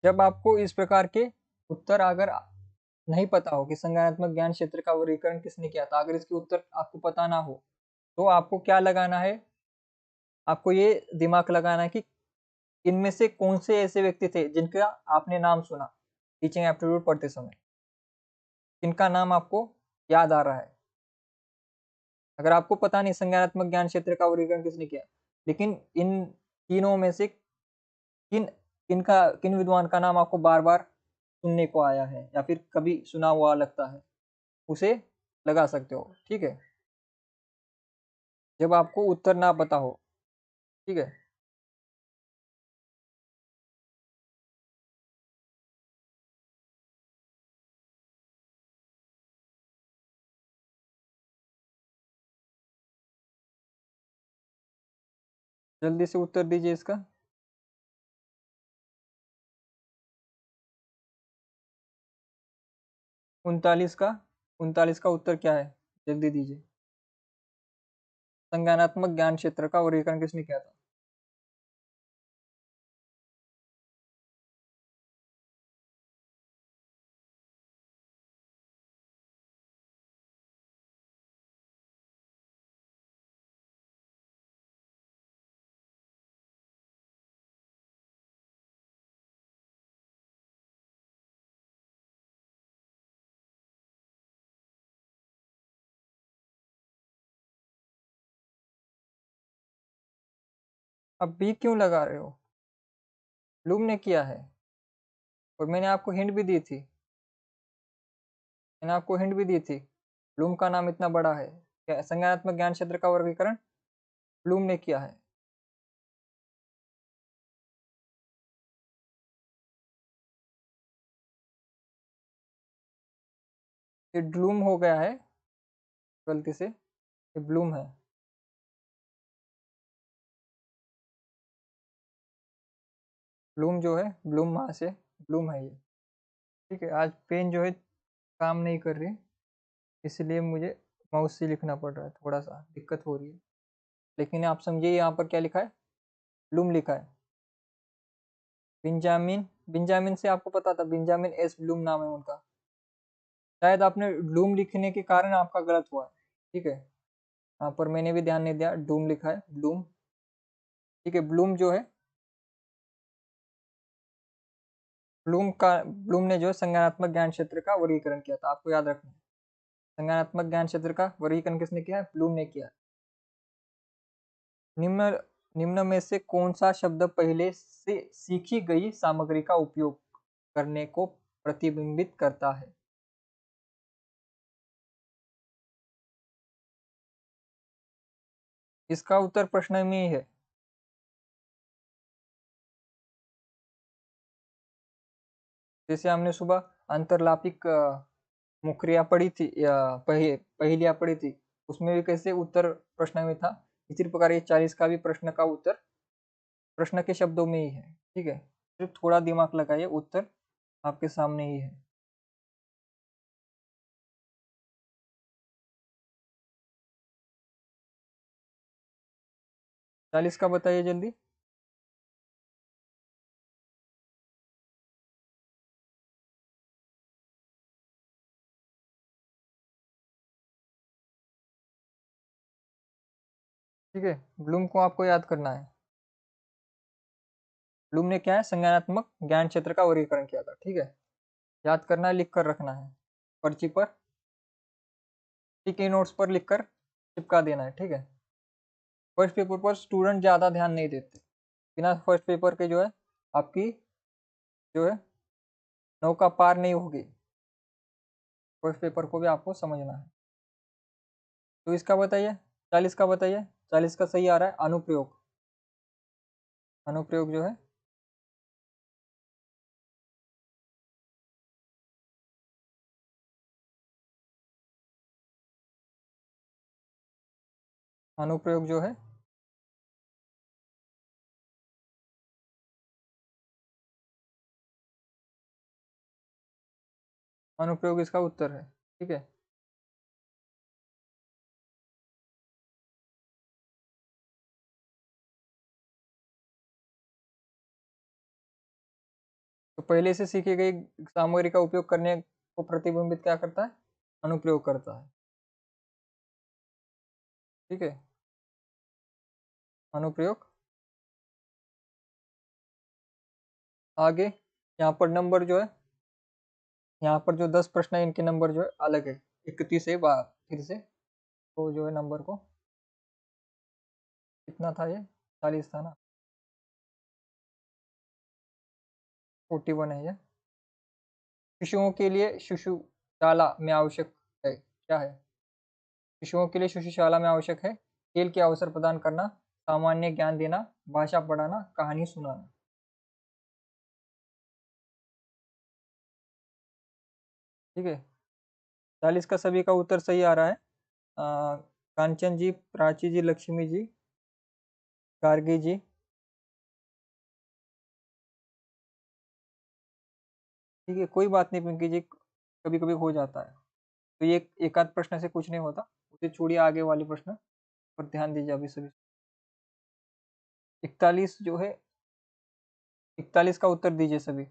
जब आपको इस प्रकार के उत्तर अगर नहीं पता हो कि संज्ञानात्मक ज्ञान क्षेत्र का वर्गीकरण किसने किया था, अगर इसके उत्तर आपको पता ना हो, तो आपको क्या लगाना है, आपको ये दिमाग लगाना है कि इनमें से कौन से ऐसे व्यक्ति थे जिनका आपने नाम सुना टीचिंग एप्टीट्यूड पढ़ते समय, इनका नाम आपको याद आ रहा है। अगर आपको पता नहीं संज्ञानात्मक ज्ञान क्षेत्र का वर्गीकरण किसने किया, लेकिन इन तीनों में से किन विद्वान का नाम आपको बार बार सुनने को आया है या फिर कभी सुना हुआ लगता है, उसे लगा सकते हो। ठीक है, जब आपको उत्तर ना पता हो। ठीक है, जल्दी से उत्तर दीजिए इसका। 39 का उत्तर क्या है, जल्दी दीजिए। संज्ञानात्मक ज्ञान क्षेत्र का वर्गीकरण किसने किया था? अब बी क्यों लगा रहे हो? ब्लूम ने किया है, और मैंने आपको हिंट भी दी थी, ब्लूम का नाम इतना बड़ा है। संज्ञानात्मक ज्ञान क्षेत्र का वर्गीकरण ब्लूम ने किया है। ये ब्लूम हो गया है गलती से, ये ब्लूम है। ब्लूम जो है, ब्लूम वहां से ब्लूम है ये। ठीक है, आज पेन जो है काम नहीं कर रही, इसलिए मुझे माउस से लिखना पड़ रहा है, थोड़ा सा दिक्कत हो रही है। लेकिन आप समझिए यहाँ पर क्या लिखा है, ब्लूम लिखा है। बिंजामिन, बिंजामिन से आपको पता था, बिंजामिन एस ब्लूम नाम है उनका। शायद आपने ब्लूम लिखने के कारण आपका गलत हुआ है। ठीक है, यहाँ पर मैंने भी ध्यान नहीं दिया, डूम लिखा है, ब्लूम। ठीक है, ब्लूम जो है, ब्लूम ने जो है संज्ञानात्मक ज्ञान क्षेत्र का वर्गीकरण किया था, आपको याद रखना है। संज्ञानात्मक ज्ञान क्षेत्र का वर्गीकरण किसने किया है? ब्लूम ने किया। निम्न निम्न में से कौन सा शब्द पहले से सीखी गई सामग्री का उपयोग करने को प्रतिबिंबित करता है? इसका उत्तर प्रश्न में ही है। जैसे हमने सुबह अंतरलापिक मुखरिया पढ़ी थी या पहेलियां पढ़ी थी, उसमें भी कैसे उत्तर प्रश्न में था, इसी प्रकार ये 40 का भी प्रश्न का उत्तर प्रश्न के शब्दों में ही है। ठीक है, सिर्फ थोड़ा दिमाग लगाइए, उत्तर आपके सामने ही है। 40 का बताइए जल्दी। ठीक है, ब्लूम को आपको याद करना है। ब्लूम ने क्या है, संज्ञानात्मक ज्ञान क्षेत्र का वर्गीकरण किया था। ठीक है, याद करना है, लिख कर रखना है पर्ची पर, स्टिकी नोट्स पर लिख कर चिपका देना है। ठीक है, फर्स्ट पेपर पर स्टूडेंट ज़्यादा ध्यान नहीं देते, बिना फर्स्ट पेपर के जो है आपकी जो है नौका पार नहीं होगी। फर्स्ट पेपर को भी आपको समझना है। तो इसका बताइए, 40 का बताइए। 40 का सही आ रहा है अनुप्रयोग। अनुप्रयोग जो है, अनुप्रयोग जो है, अनुप्रयोग इसका उत्तर है। ठीक है, तो पहले से सीखी गई सामग्री का उपयोग करने को प्रतिबिंबित क्या करता है? अनुप्रयोग करता है। ठीक है, अनुप्रयोग। आगे यहाँ पर नंबर जो है, यहाँ पर जो 10 प्रश्न है इनके नंबर जो है अलग है, 31 है फिर से। तो जो है नंबर को कितना था, ये 40 था ना, 41 है ये। शिशुओं के लिए शिशुशाला में आवश्यक है, क्या है? शिशुओं के लिए शिशुशाला में आवश्यक है खेल के अवसर प्रदान करना, सामान्य ज्ञान देना, भाषा पढ़ाना, कहानी सुनाना। ठीक है, 40 का सभी का उत्तर सही आ रहा है। कांचन जी, प्राची जी, लक्ष्मी जी, गार्गी जी। ठीक है, कोई बात नहीं पिंकी जी, कभी कभी हो जाता है। तो ये एक आध प्रश्न से कुछ नहीं होता, उसे छोड़िए, आगे वाले प्रश्न पर ध्यान दीजिए अभी सभी। 41 जो है, 41 का उत्तर दीजिए सभी।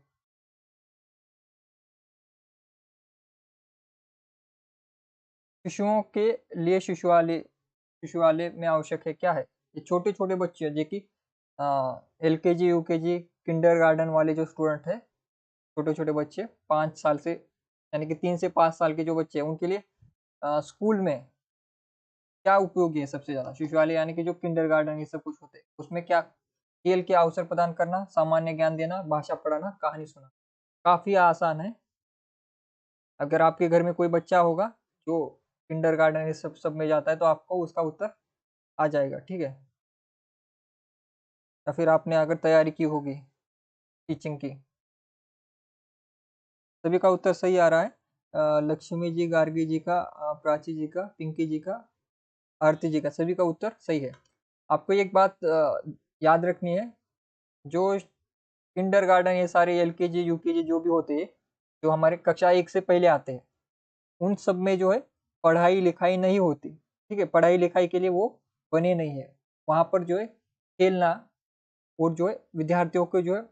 शिशुओं के लिए शिशुआलय में आवश्यक है, क्या है? ये छोटे छोटे बच्चे हैं जो कि LKG UKG किंडरगार्टन वाले जो स्टूडेंट है, छोटे छोटे बच्चे 5 साल से, यानी कि 3 से 5 साल के जो बच्चे हैं उनके लिए स्कूल में क्या उपयोगी है सबसे ज्यादा? शिशुआलय यानी कि जो किंडरगार्टन ये सब कुछ होते हैं, उसमें क्या खेल के अवसर प्रदान करना, सामान्य ज्ञान देना, भाषा पढ़ाना, कहानी सुनाना। काफी आसान है। अगर आपके घर में कोई बच्चा होगा जो किंडरगार्टन ये सब में जाता है तो आपको उसका उत्तर आ जाएगा। ठीक है, या फिर आपने अगर तैयारी की होगी टीचिंग की। सभी का उत्तर सही आ रहा है। लक्ष्मी जी, गार्गी जी का, प्राची जी का, पिंकी जी का, आरती जी का, सभी का उत्तर सही है। आपको एक बात याद रखनी है, जो किंडरगार्टन ये सारे LKG UKG जो भी होते हैं, जो हमारे कक्षा 1 से पहले आते हैं, उन सब में जो है पढ़ाई लिखाई नहीं होती। ठीक है, पढ़ाई लिखाई के लिए वो बने नहीं है। वहां पर जो है खेलना, और जो है विद्यार्थियों को जो है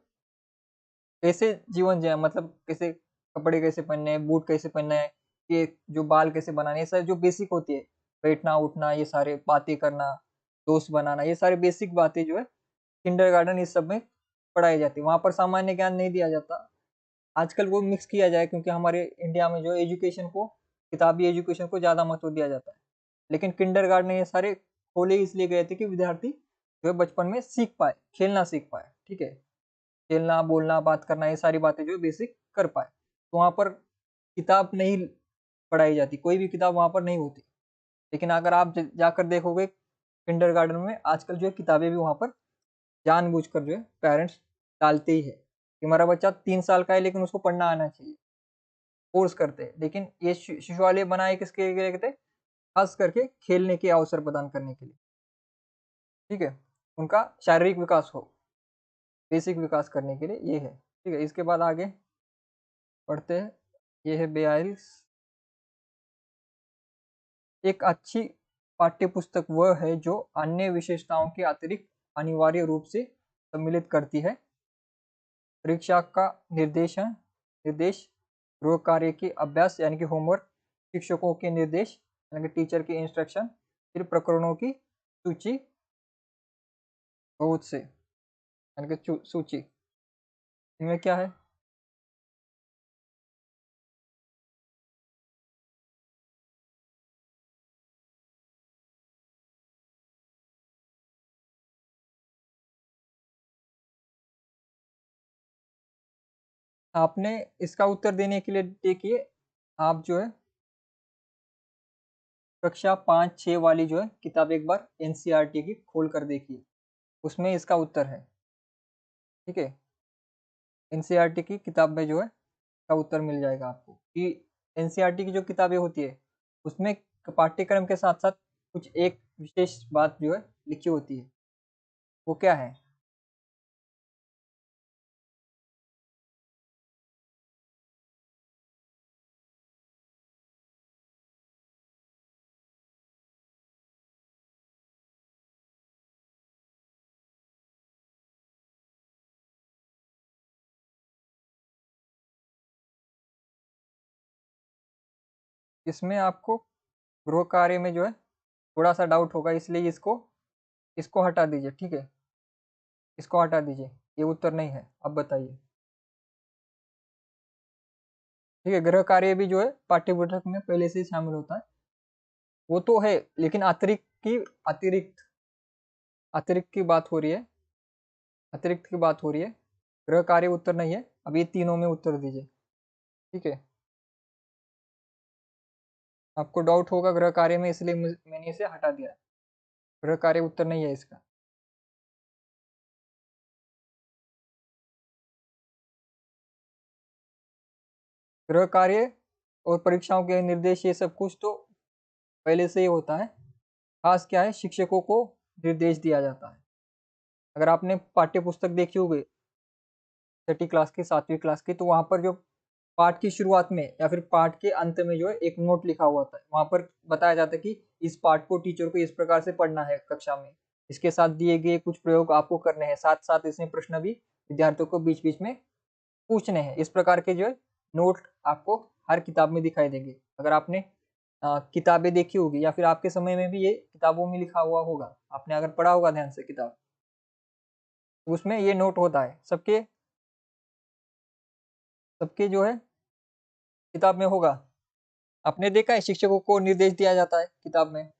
कैसे जीवन जिया, मतलब कैसे कपड़े कैसे पहनने हैं, बूट कैसे पहनना है, ये जो बाल कैसे बनाने, ये सारे जो बेसिक होती है, बैठना उठना, ये सारे बातें करना, दोस्त बनाना, ये सारे बेसिक बातें जो है किंडरगार्टन इस सब में पढ़ाई जाती है। वहां पर सामान्य ज्ञान नहीं दिया जाता। आजकल वो मिक्स किया जाए, क्योंकि हमारे इंडिया में जो एजुकेशन को, किताबी एजुकेशन को ज्यादा महत्व दिया जाता है। लेकिन किंडरगार्टन ये सारे खोले इसलिए गए थे कि विद्यार्थी जो है बचपन में सीख पाए, खेलना सीख पाए। ठीक है, खेलना, बोलना, बात करना, ये सारी बातें जो बेसिक कर पाए। तो वहाँ पर किताब नहीं पढ़ाई जाती, कोई भी किताब वहाँ पर नहीं होती। लेकिन अगर आप जाकर देखोगे किंडरगार्टन में, आजकल जो है किताबें भी वहाँ पर जानबूझकर जो है पेरेंट्स डालते ही है कि हमारा बच्चा 3 साल का है लेकिन उसको पढ़ना आना चाहिए, फोर्स करते हैं। लेकिन ये शिशुवालय बनाए किसके लिए कहते हैं? खास करके खेलने के अवसर प्रदान करने के लिए। ठीक है, उनका शारीरिक विकास हो, बेसिक विकास करने के लिए ये है। ठीक है, इसके बाद आगे पढ़ते हैं। ये है 42। एक अच्छी पाठ्यपुस्तक वह है जो अन्य विशेषताओं के अतिरिक्त अनिवार्य रूप से सम्मिलित करती है। परीक्षा का निर्देश, गृह कार्य के अभ्यास यानी कि होमवर्क, शिक्षकों के निर्देश यानी कि टीचर के इंस्ट्रक्शन, फिर प्रकरणों की सूची, बहुत से यानी कि सूची। इनमें क्या है? आपने इसका उत्तर देने के लिए देखिए, आप जो है कक्षा 5-6 वाली जो है किताब एक बार NCERT की खोल कर देखिए, उसमें इसका उत्तर है। ठीक है, NCERT की किताब में जो है का उत्तर मिल जाएगा आपको कि NCERT की जो किताबें होती है उसमें पाठ्यक्रम के साथ साथ कुछ एक विशेष बात जो है लिखी होती है, वो क्या है? इसमें आपको गृह कार्य में जो है थोड़ा सा डाउट होगा, इसलिए इसको इसको हटा दीजिए, ठीक है, इसको हटा दीजिए, ये उत्तर नहीं है। अब बताइए। ठीक है, गृह कार्य भी जो है पाठ्य पुस्तक में पहले से ही शामिल होता है, वो तो है, लेकिन अतिरिक्त अतिरिक्त की बात हो रही है, अतिरिक्त की बात हो रही है, गृह कार्य उत्तर नहीं है। अब ये तीनों में उत्तर दीजिए, ठीक है। आपको डाउट होगा गृह कार्य में, इसलिए मैंने इसे हटा दिया। गृह कार्य उत्तर नहीं है इसका। गृह कार्य और परीक्षाओं के निर्देश, ये सब कुछ तो पहले से ही होता है। खास क्या है, शिक्षकों को निर्देश दिया जाता है। अगर आपने पाठ्य पुस्तक देखी होगी छठी क्लास की, 7वीं क्लास की, तो वहां पर जो पाठ की शुरुआत में या फिर पाठ के अंत में जो है एक नोट लिखा हुआ था, वहां पर बताया जाता है कि इस पाठ को टीचर को इस प्रकार से पढ़ना है कक्षा में, इसके साथ दिए गए कुछ प्रयोग आपको करने हैं, साथ साथ इसमें प्रश्न भी विद्यार्थियों को बीच बीच में पूछने हैं। इस प्रकार के जो है नोट आपको हर किताब में दिखाई देंगे। अगर आपने किताबें देखी होगी या फिर आपके समय में भी ये किताबों में लिखा हुआ होगा, आपने अगर पढ़ा होगा ध्यान से किताब, तो उसमें ये नोट होता है, सबके सबके जो है किताब में होगा। आपने देखा है शिक्षकों को निर्देश दिया जाता है किताब में।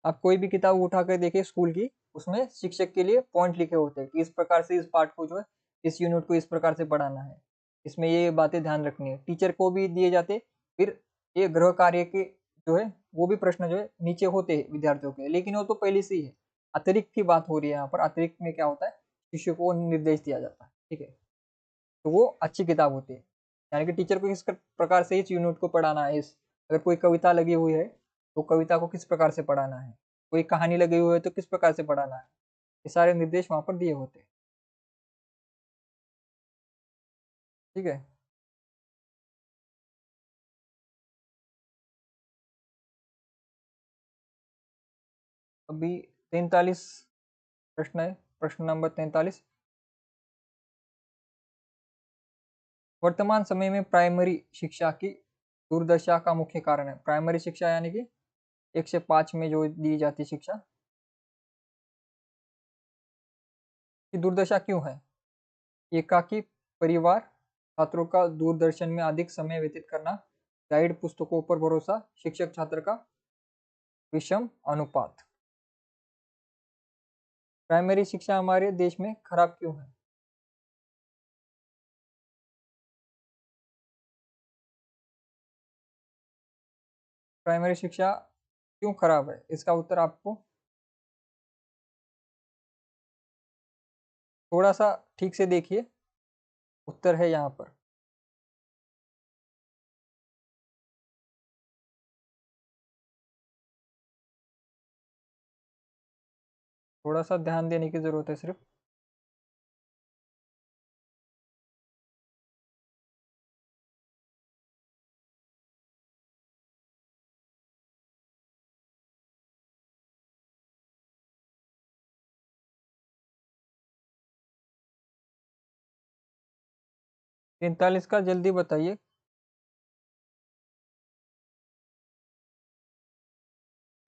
आप कोई भी किताब उठा कर देखिए स्कूल की, उसमें शिक्षक के लिए पॉइंट लिखे होते हैं कि इस प्रकार से इस पाठ को जो है, इस यूनिट को इस प्रकार से पढ़ाना है, इसमें ये बातें ध्यान रखनी है। टीचर को भी दिए जाते। फिर ये गृह कार्य के जो है वो भी प्रश्न जो है नीचे होते हैं विद्यार्थियों के, लेकिन वो तो पहले से ही है। अतिरिक्त की बात हो रही है यहाँ पर। अतिरिक्त में क्या होता है, शिक्षक को निर्देश दिया जाता है, ठीक है, तो वो अच्छी किताब होती है। यानी कि टीचर को किस प्रकार से इस यूनिट को पढ़ाना है, इस अगर कोई कविता लगी हुई है तो कविता को किस प्रकार से पढ़ाना है, कोई कहानी लगी हुई है तो किस प्रकार से पढ़ाना है, ये सारे निर्देश वहां पर दिए होते हैं, ठीक है। अभी 43 प्रश्न है, प्रश्न नंबर 43। वर्तमान समय में प्राइमरी शिक्षा की दुर्दशा का मुख्य कारण है। प्राइमरी शिक्षा यानी कि 1 से 5 में जो दी जाती शिक्षा की दुर्दशा क्यों है। एकाकी परिवार, छात्रों का दूरदर्शन में अधिक समय व्यतीत करना, गाइड पुस्तकों पर भरोसा, शिक्षक छात्र का विषम अनुपात। प्राइमरी शिक्षा हमारे देश में खराब क्यों है। प्राइमरी शिक्षा क्यों खराब है, इसका उत्तर आपको थोड़ा सा ठीक से देखिए, उत्तर है यहाँ पर। थोड़ा सा ध्यान देने की जरूरत है सिर्फ। 43 का जल्दी बताइए।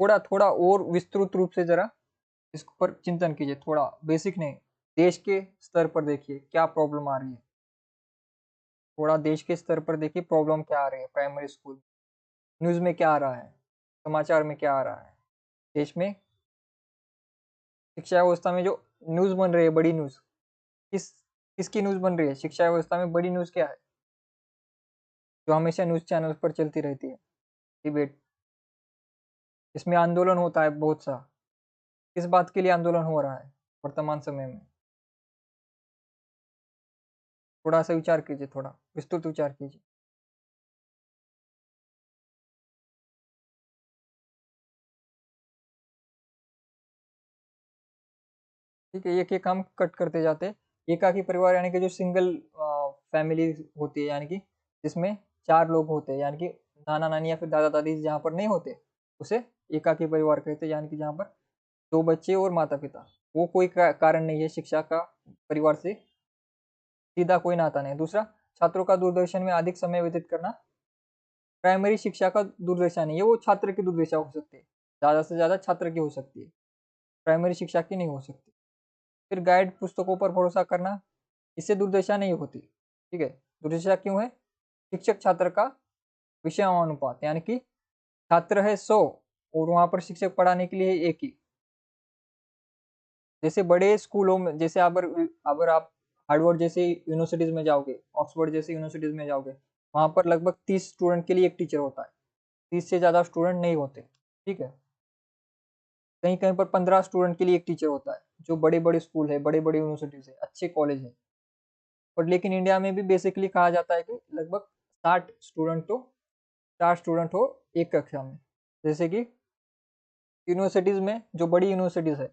थोड़ा थोड़ा और विस्तृत रूप से जरा इस पर चिंतन कीजिए, थोड़ा बेसिक नहीं, देश के स्तर पर देखिए क्या प्रॉब्लम आ रही है। थोड़ा देश के स्तर पर देखिए प्रॉब्लम क्या आ रही है प्राइमरी स्कूल, न्यूज में क्या आ रहा है, समाचार में क्या आ रहा है, देश में शिक्षा व्यवस्था में जो न्यूज बन रही है, बड़ी न्यूज किस किसकी न्यूज बन रही है, शिक्षा व्यवस्था में बड़ी न्यूज क्या है जो हमेशा न्यूज चैनल पर चलती रहती है, डिबेट। इसमें आंदोलन होता है बहुत सा, किस बात के लिए आंदोलन हो रहा है वर्तमान समय में, थोड़ा सा विचार कीजिए, थोड़ा विस्तृत विचार कीजिए। ठीक है, एक एक हम कट करते जाते हैं। एकाकी परिवार यानी कि जो सिंगल फैमिली होती है, यानी कि जिसमें 4 लोग होते हैं, यानी कि नाना नानी या फिर दादा दादी जहाँ पर नहीं होते, उसे एकाकी परिवार कहते हैं। यानी कि जहाँ पर 2 बच्चे और माता पिता, वो कोई कारण नहीं है शिक्षा का, परिवार से सीधा कोई नाता नहीं। दूसरा, छात्रों का दूरदर्शन में अधिक समय व्यतीत करना, प्राइमरी शिक्षा का दुर्दशा नहीं है, वो छात्र की दुर्दशा हो सकती है, ज़्यादा से ज़्यादा छात्र की हो सकती है, प्राइमरी शिक्षा की नहीं हो सकती। फिर गाइड पुस्तकों पर भरोसा करना, इससे दुर्दशा नहीं होती, ठीक है। दुर्दशा क्यों है? शिक्षक छात्र का विषयानुपात, यानी कि छात्र है 100 और वहां पर शिक्षक पढ़ाने के लिए एक ही। जैसे बड़े स्कूलों में, जैसे अगर आप हार्वर्ड जैसे यूनिवर्सिटीज में जाओगे, ऑक्सफोर्ड जैसे यूनिवर्सिटीज में जाओगे, वहां पर लगभग 30 स्टूडेंट के लिए एक टीचर होता है, 30 से ज्यादा स्टूडेंट नहीं होते, ठीक है। कहीं कहीं पर 15 स्टूडेंट के लिए एक टीचर होता है, जो बड़े बड़े स्कूल है, बड़े बड़े यूनिवर्सिटीज है, अच्छे कॉलेज है। और लेकिन इंडिया में भी बेसिकली कहा जाता है कि लगभग 60 स्टूडेंट हो एक कक्षा में। जैसे कि यूनिवर्सिटीज में, जो बड़ी यूनिवर्सिटीज है,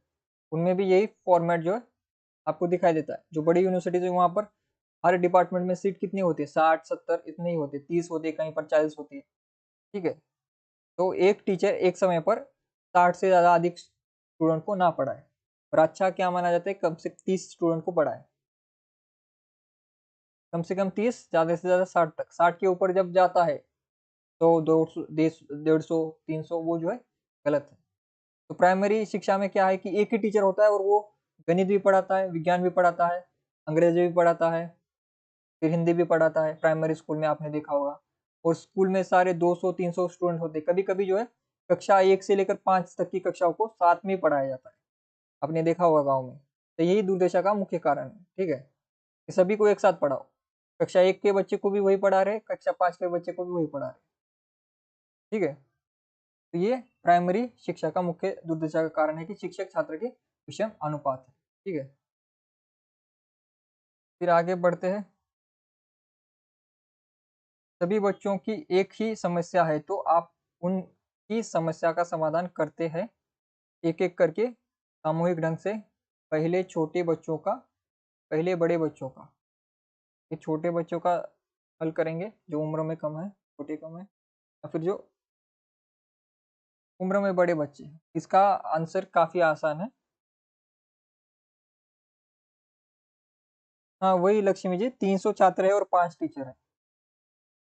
उनमें भी यही फॉर्मेट जो है आपको दिखाई देता है। जो बड़ी यूनिवर्सिटीज है वहाँ पर हर डिपार्टमेंट में सीट कितनी होती है? 60-70 इतनी ही होती है, 30 होती है, कहीं पर 40 होती है, ठीक है। तो एक टीचर एक समय पर 60 से ज़्यादा अधिक स्टूडेंट को ना पढ़ाए, और अच्छा क्या माना जाता है? कम से 30 स्टूडेंट को पढ़ाए, कम से कम 30, ज़्यादा से ज़्यादा 60 तक। 60 के ऊपर जब जाता है तो 150, 300 वो जो है गलत है। तो प्राइमरी शिक्षा में क्या है कि एक ही टीचर होता है, और वो गणित भी पढ़ाता है, विज्ञान भी पढ़ाता है, अंग्रेजी भी पढ़ाता है, फिर हिंदी भी पढ़ाता है। प्राइमरी स्कूल में आपने देखा होगा। और स्कूल में सारे 200-300 स्टूडेंट होते हैं, कभी कभी जो है कक्षा 1 से लेकर 5 तक की कक्षाओं को साथ में ही पढ़ाया जाता है, आपने देखा होगा गाँव में। तो यही दुर्दशा का मुख्य कारण है, ठीक है, कि सभी को एक साथ पढ़ाओ। कक्षा 1 के बच्चे को भी वही पढ़ा रहे, कक्षा 5 के बच्चे को भी वही पढ़ा रहे, ठीक है। तो ये प्राइमरी शिक्षा का मुख्य दुर्दशा का कारण है कि शिक्षक छात्र के विषम अनुपात है, ठीक है। फिर आगे बढ़ते हैं। सभी बच्चों की एक ही समस्या है तो आप उनकी समस्या का समाधान करते हैं एक एक करके, सामूहिक ढंग से। पहले छोटे बच्चों का, पहले बड़े बच्चों का। ये छोटे बच्चों का हल करेंगे जो उम्र में कम है, छोटे कम है, या फिर जो उम्र में बड़े बच्चे हैं। इसका आंसर काफी आसान है। हाँ, वही लक्ष्मी जी, 300 छात्र है और 5 टीचर है।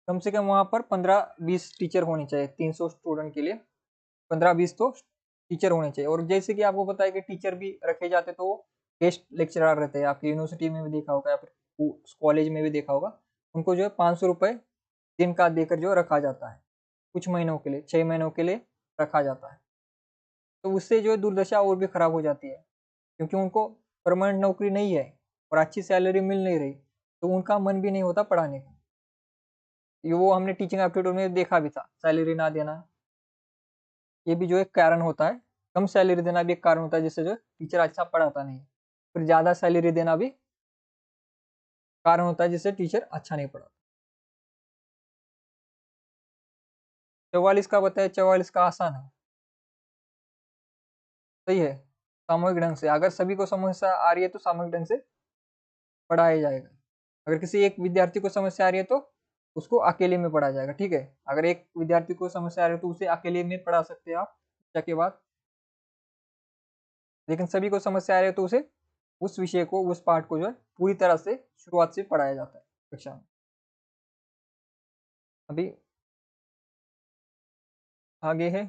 कम से कम वहाँ पर 15-20 टीचर होने चाहिए, 300 स्टूडेंट के लिए 15-20 तो टीचर होने चाहिए। और जैसे कि आपको पता है कि टीचर भी रखे जाते तो गेस्ट लेक्चरर रहते हैं, आपकी यूनिवर्सिटी में भी देखा होगा या फिर कॉलेज में भी देखा होगा। उनको जो है 500 रुपये दिन का देकर जो रखा जाता है, कुछ महीनों के लिए, 6 महीनों के लिए रखा जाता है। तो उससे जो है दुर्दशा और भी खराब हो जाती है, क्योंकि उनको परमानेंट नौकरी नहीं है और अच्छी सैलरी मिल नहीं रही, तो उनका मन भी नहीं होता पढ़ाने का। ये वो हमने टीचिंग एप्टीट्यूड में देखा भी था, सैलरी ना देना ये भी जो एक कारण होता है। कम सैलरी देना भी एक कारण होता है, जिससे जो टीचर अच्छा पढ़ाता नहीं। फिर ज़्यादा सैलरी देना भी कारण होता है, जिससे टीचर अच्छा नहीं पढ़ाता। 44 का बताया, 44 का आसान है, सही है। सामूहिक ढंग से, अगर सभी को समस्या आ रही है तो सामूहिक ढंग से पढ़ाया जाएगा। अगर किसी एक विद्यार्थी को समस्या आ रही है तो उसको अकेले में पढ़ाया जाएगा, ठीक है। अगर एक विद्यार्थी को समस्या आ रही है तो उसे अकेले में पढ़ा सकते हैं आप कक्षा के बाद। लेकिन सभी को समस्या आ रही है तो उसे उस विषय को, उस पाठ को जो है पूरी तरह से शुरुआत से पढ़ाया जाता है कक्षा में। अभी आगे है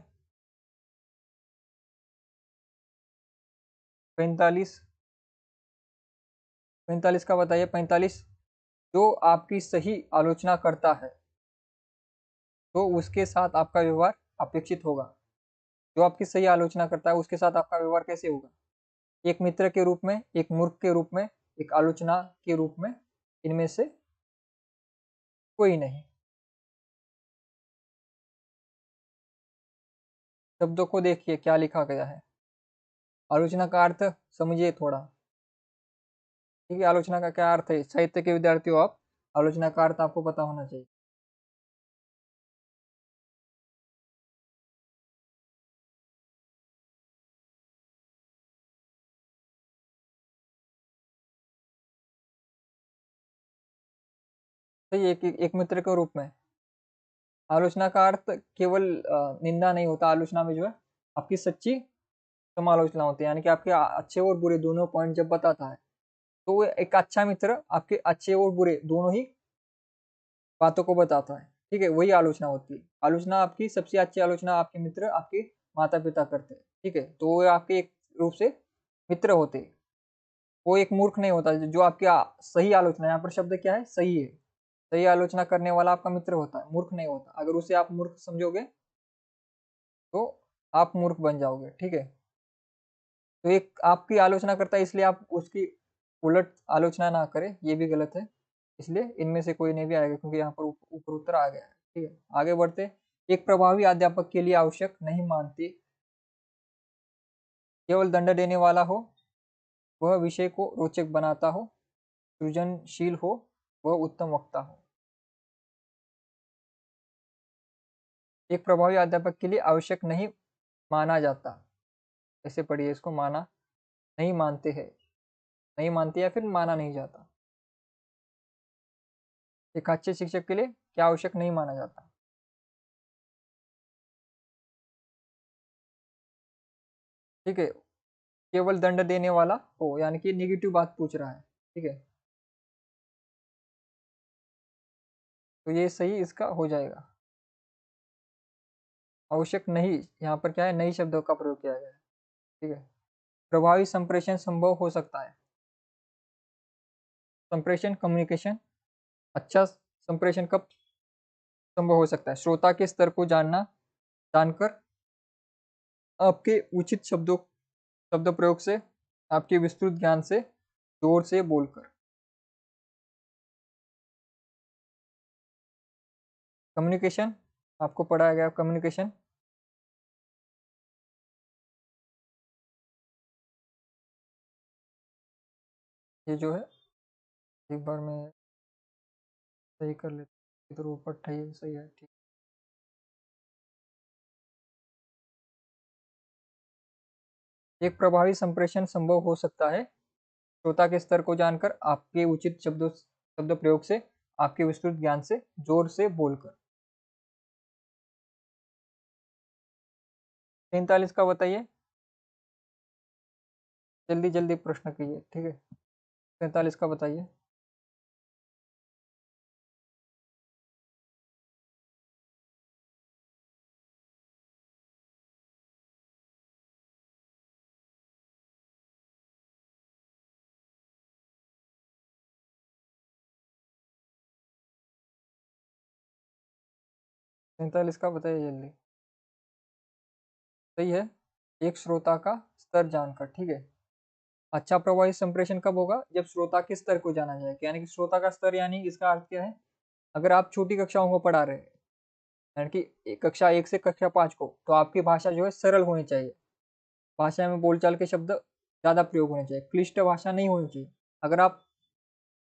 45। 45 का बताइए। 45, जो आपकी सही आलोचना करता है तो उसके साथ आपका व्यवहार अपेक्षित होगा। जो आपकी सही आलोचना करता है उसके साथ आपका व्यवहार कैसे होगा? एक मित्र के रूप में, एक मूर्ख के रूप में, एक आलोचना के रूप में, इनमें से कोई नहीं। शब्दों को देखिए क्या लिखा गया है। आलोचना का अर्थ समझिए थोड़ा, ठीक है। आलोचना का क्या अर्थ है? साहित्य के विद्यार्थी हो आप, आलोचना का अर्थ आपको पता होना चाहिए। सही, एक मित्र के रूप में। आलोचना का अर्थ केवल निंदा नहीं होता। आलोचना में जो है आपकी सच्ची समालोचना होती है, यानी कि आपके अच्छे और बुरे दोनों पॉइंट जब बताता है, तो वो एक अच्छा मित्र आपके अच्छे और बुरे दोनों ही बातों को बताता है, ठीक है, वही आलोचना होती है। आलोचना आपकी सबसे अच्छी आलोचना आपके मित्र, आपके माता पिता करते हैं, ठीक है, तो वो आपके एक रूप से मित्र होते हैं। वो एक मूर्ख नहीं होता जो आपकी सही आलोचना, यहाँ पर शब्द क्या है, सही है, सही आलोचना करने वाला आपका मित्र होता है, मूर्ख नहीं होता। अगर उसे आप मूर्ख समझोगे तो आप मूर्ख बन जाओगे, ठीक है। तो एक आपकी आलोचना करता है इसलिए आप उसकी उलट आलोचना ना करें, ये भी गलत है। इसलिए इनमें से कोई नहीं भी आएगा, क्योंकि यहाँ पर ऊपर उत्तर आ गया है, ठीक है। आगे बढ़ते, एक प्रभावी अध्यापक के लिए आवश्यक नहीं मानते केवल दंड देने वाला हो, वह विषय को रोचक बनाता हो, सृजनशील हो, वह उत्तम वक्ता हो। एक प्रभावी अध्यापक के लिए आवश्यक नहीं माना जाता, ऐसे पढ़िए इसको, माना नहीं मानते हैं, नहीं मानते या फिर माना नहीं जाता। एक अच्छे शिक्षक के लिए क्या आवश्यक नहीं माना जाता? ठीक है, केवल दंड देने वाला हो, यानी कि निगेटिव बात पूछ रहा है, ठीक है, तो ये सही इसका हो जाएगा। आवश्यक नहीं, यहाँ पर क्या है, नई शब्दों का प्रयोग किया गया है, ठीक है। प्रभावी संप्रेषण संभव हो सकता है, संप्रेषण कम्युनिकेशन, अच्छा संप्रेषण कब संभव हो सकता है? श्रोता के स्तर को जानकर, आपके उचित शब्द प्रयोग से, आपके विस्तृत ज्ञान से, जोर से बोलकर। कम्युनिकेशन आपको पढ़ाया गया, कम्युनिकेशन ये जो है, एक बार मैं सही कर लेता, इधर ऊपर सही है, ठीक। एक प्रभावी संप्रेषण संभव हो सकता है श्रोता के स्तर को जानकर, आपके उचित शब्द प्रयोग से, आपके विस्तृत ज्ञान से, जोर से बोलकर। 43 का बताइए, जल्दी जल्दी प्रश्न कीजिए, ठीक है। 43 का बताइए। सैंतालीस का बताइए जल्दी। सही है, एक श्रोता का स्तर जानकर, ठीक है। अच्छा प्रभावी संप्रेषण कब होगा? जब श्रोता के स्तर को जाना जाए, यानी कि श्रोता का स्तर, यानी इसका अर्थ क्या है, अगर आप छोटी कक्षाओं को पढ़ा रहे हैं, यानी कि कक्षा 1 से कक्षा 5 को, तो आपकी भाषा जो है सरल होनी चाहिए, भाषा में बोलचाल के शब्द ज़्यादा प्रयोग होने चाहिए, क्लिष्ट भाषा नहीं होनी चाहिए। अगर आप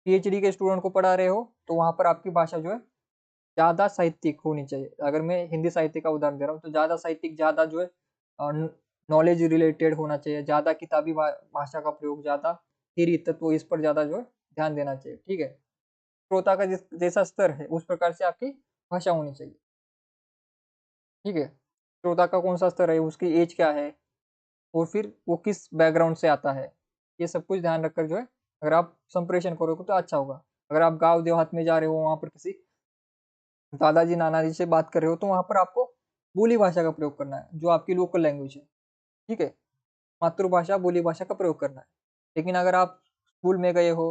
पीएचडी के स्टूडेंट को पढ़ा रहे हो तो वहाँ पर आपकी भाषा जो है ज़्यादा साहित्यिक होनी चाहिए। अगर मैं हिंदी साहित्य का उदाहरण दे रहा हूँ तो ज़्यादा साहित्यिक, ज़्यादा जो है नॉलेज रिलेटेड होना चाहिए, ज़्यादा किताबी भाषा का प्रयोग, ज़्यादा थ्योरी तत्व, इस पर ज़्यादा जो है ध्यान देना चाहिए, ठीक है। श्रोता का जैसा स्तर है उस प्रकार से आपकी भाषा होनी चाहिए, ठीक है। श्रोता का कौन सा स्तर है, उसकी एज क्या है, और फिर वो किस बैकग्राउंड से आता है, ये सब कुछ ध्यान रखकर जो है अगर आप संप्रेषण करोगे तो अच्छा होगा। अगर आप गाँव देहात में जा रहे हो, वहाँ पर किसी दादाजी नानाजी से बात कर रहे हो, तो वहाँ पर आपको बोली भाषा का प्रयोग करना है, जो आपकी लोकल लैंग्वेज है, ठीक है। मातृभाषा, बोली भाषा का प्रयोग करना है। लेकिन अगर आप स्कूल में गए हो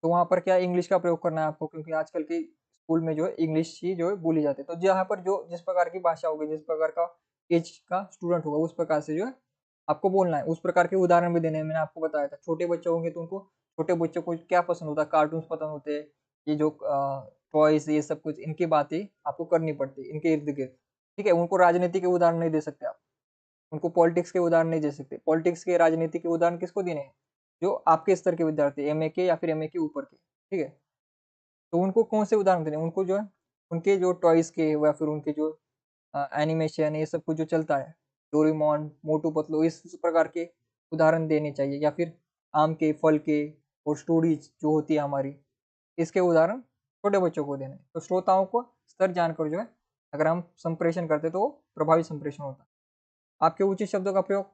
तो वहाँ पर क्या इंग्लिश का प्रयोग करना है आपको, क्योंकि आजकल की स्कूल में जो है इंग्लिश ही जो है बोली जाती है। तो जहाँ पर जो जिस प्रकार की भाषा होगी, जिस प्रकार का एज का स्टूडेंट होगा, उस प्रकार से जो है आपको बोलना है। उस प्रकार के उदाहरण भी देने हैं, मैंने आपको बताया था। छोटे बच्चे होंगे तो उनको, छोटे बच्चों को क्या पसंद होता है, कार्टून पसंद होते हैं, ये जो टॉयज, ये सब कुछ, इनकी बातें आपको करनी पड़ती है इनके इर्द गिर्द, ठीक है। उनको राजनीति के उदाहरण नहीं दे सकते आप, उनको पॉलिटिक्स के उदाहरण नहीं दे सकते। पॉलिटिक्स के, राजनीति के उदाहरण किसको देने हैं? जो आपके स्तर के विद्यार्थी, एमए के या फिर एमए के ऊपर के, ठीक है। तो उनको कौन से उदाहरण देने? उनको जो है उनके जो टॉयज के या फिर उनके जो एनिमेशन, ये सब कुछ जो चलता है, डोरेमोन, मोटू पतलू, इस प्रकार के उदाहरण देने चाहिए, या फिर आम के, फल के, और स्टोरीज जो होती है हमारी, इसके उदाहरण छोटे बच्चों को देने। तो श्रोताओं को स्तर जानकर जो है अगर हम संप्रेषण करते तो वो प्रभावी संप्रेषण होता है। आपके उचित शब्दों का प्रयोग,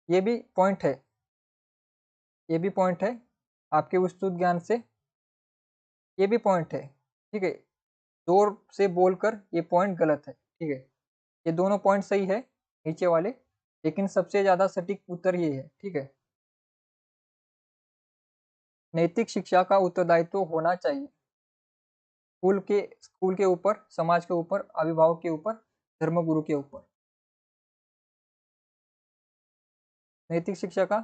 ये भी पॉइंट है, ये भी पॉइंट है। आपके विस्तृत ज्ञान से, ये भी पॉइंट है। ठीक है, जोर से बोलकर ये पॉइंट गलत है। ठीक है, ये दोनों पॉइंट सही है नीचे वाले, लेकिन सबसे ज्यादा सटीक उत्तर ये है। ठीक है, नैतिक शिक्षा का उत्तरदायित्व होना चाहिए स्कूल के ऊपर, समाज के ऊपर, अभिभावक के ऊपर, धर्मगुरु के ऊपर। नैतिक शिक्षा का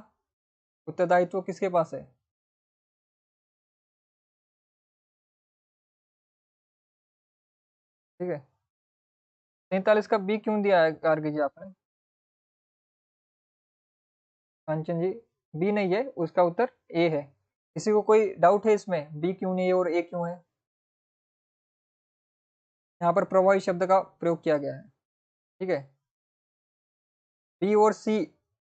उत्तरदायित्व किसके पास है? ठीक है, 43 का बी क्यों दिया है गार्गी जी आपने? कंचन जी, बी नहीं है, उसका उत्तर ए है। किसी को कोई डाउट है इसमें, बी क्यों नहीं है और ए क्यों है? यहाँ पर प्रभावी शब्द का प्रयोग किया गया है। ठीक है, बी और सी,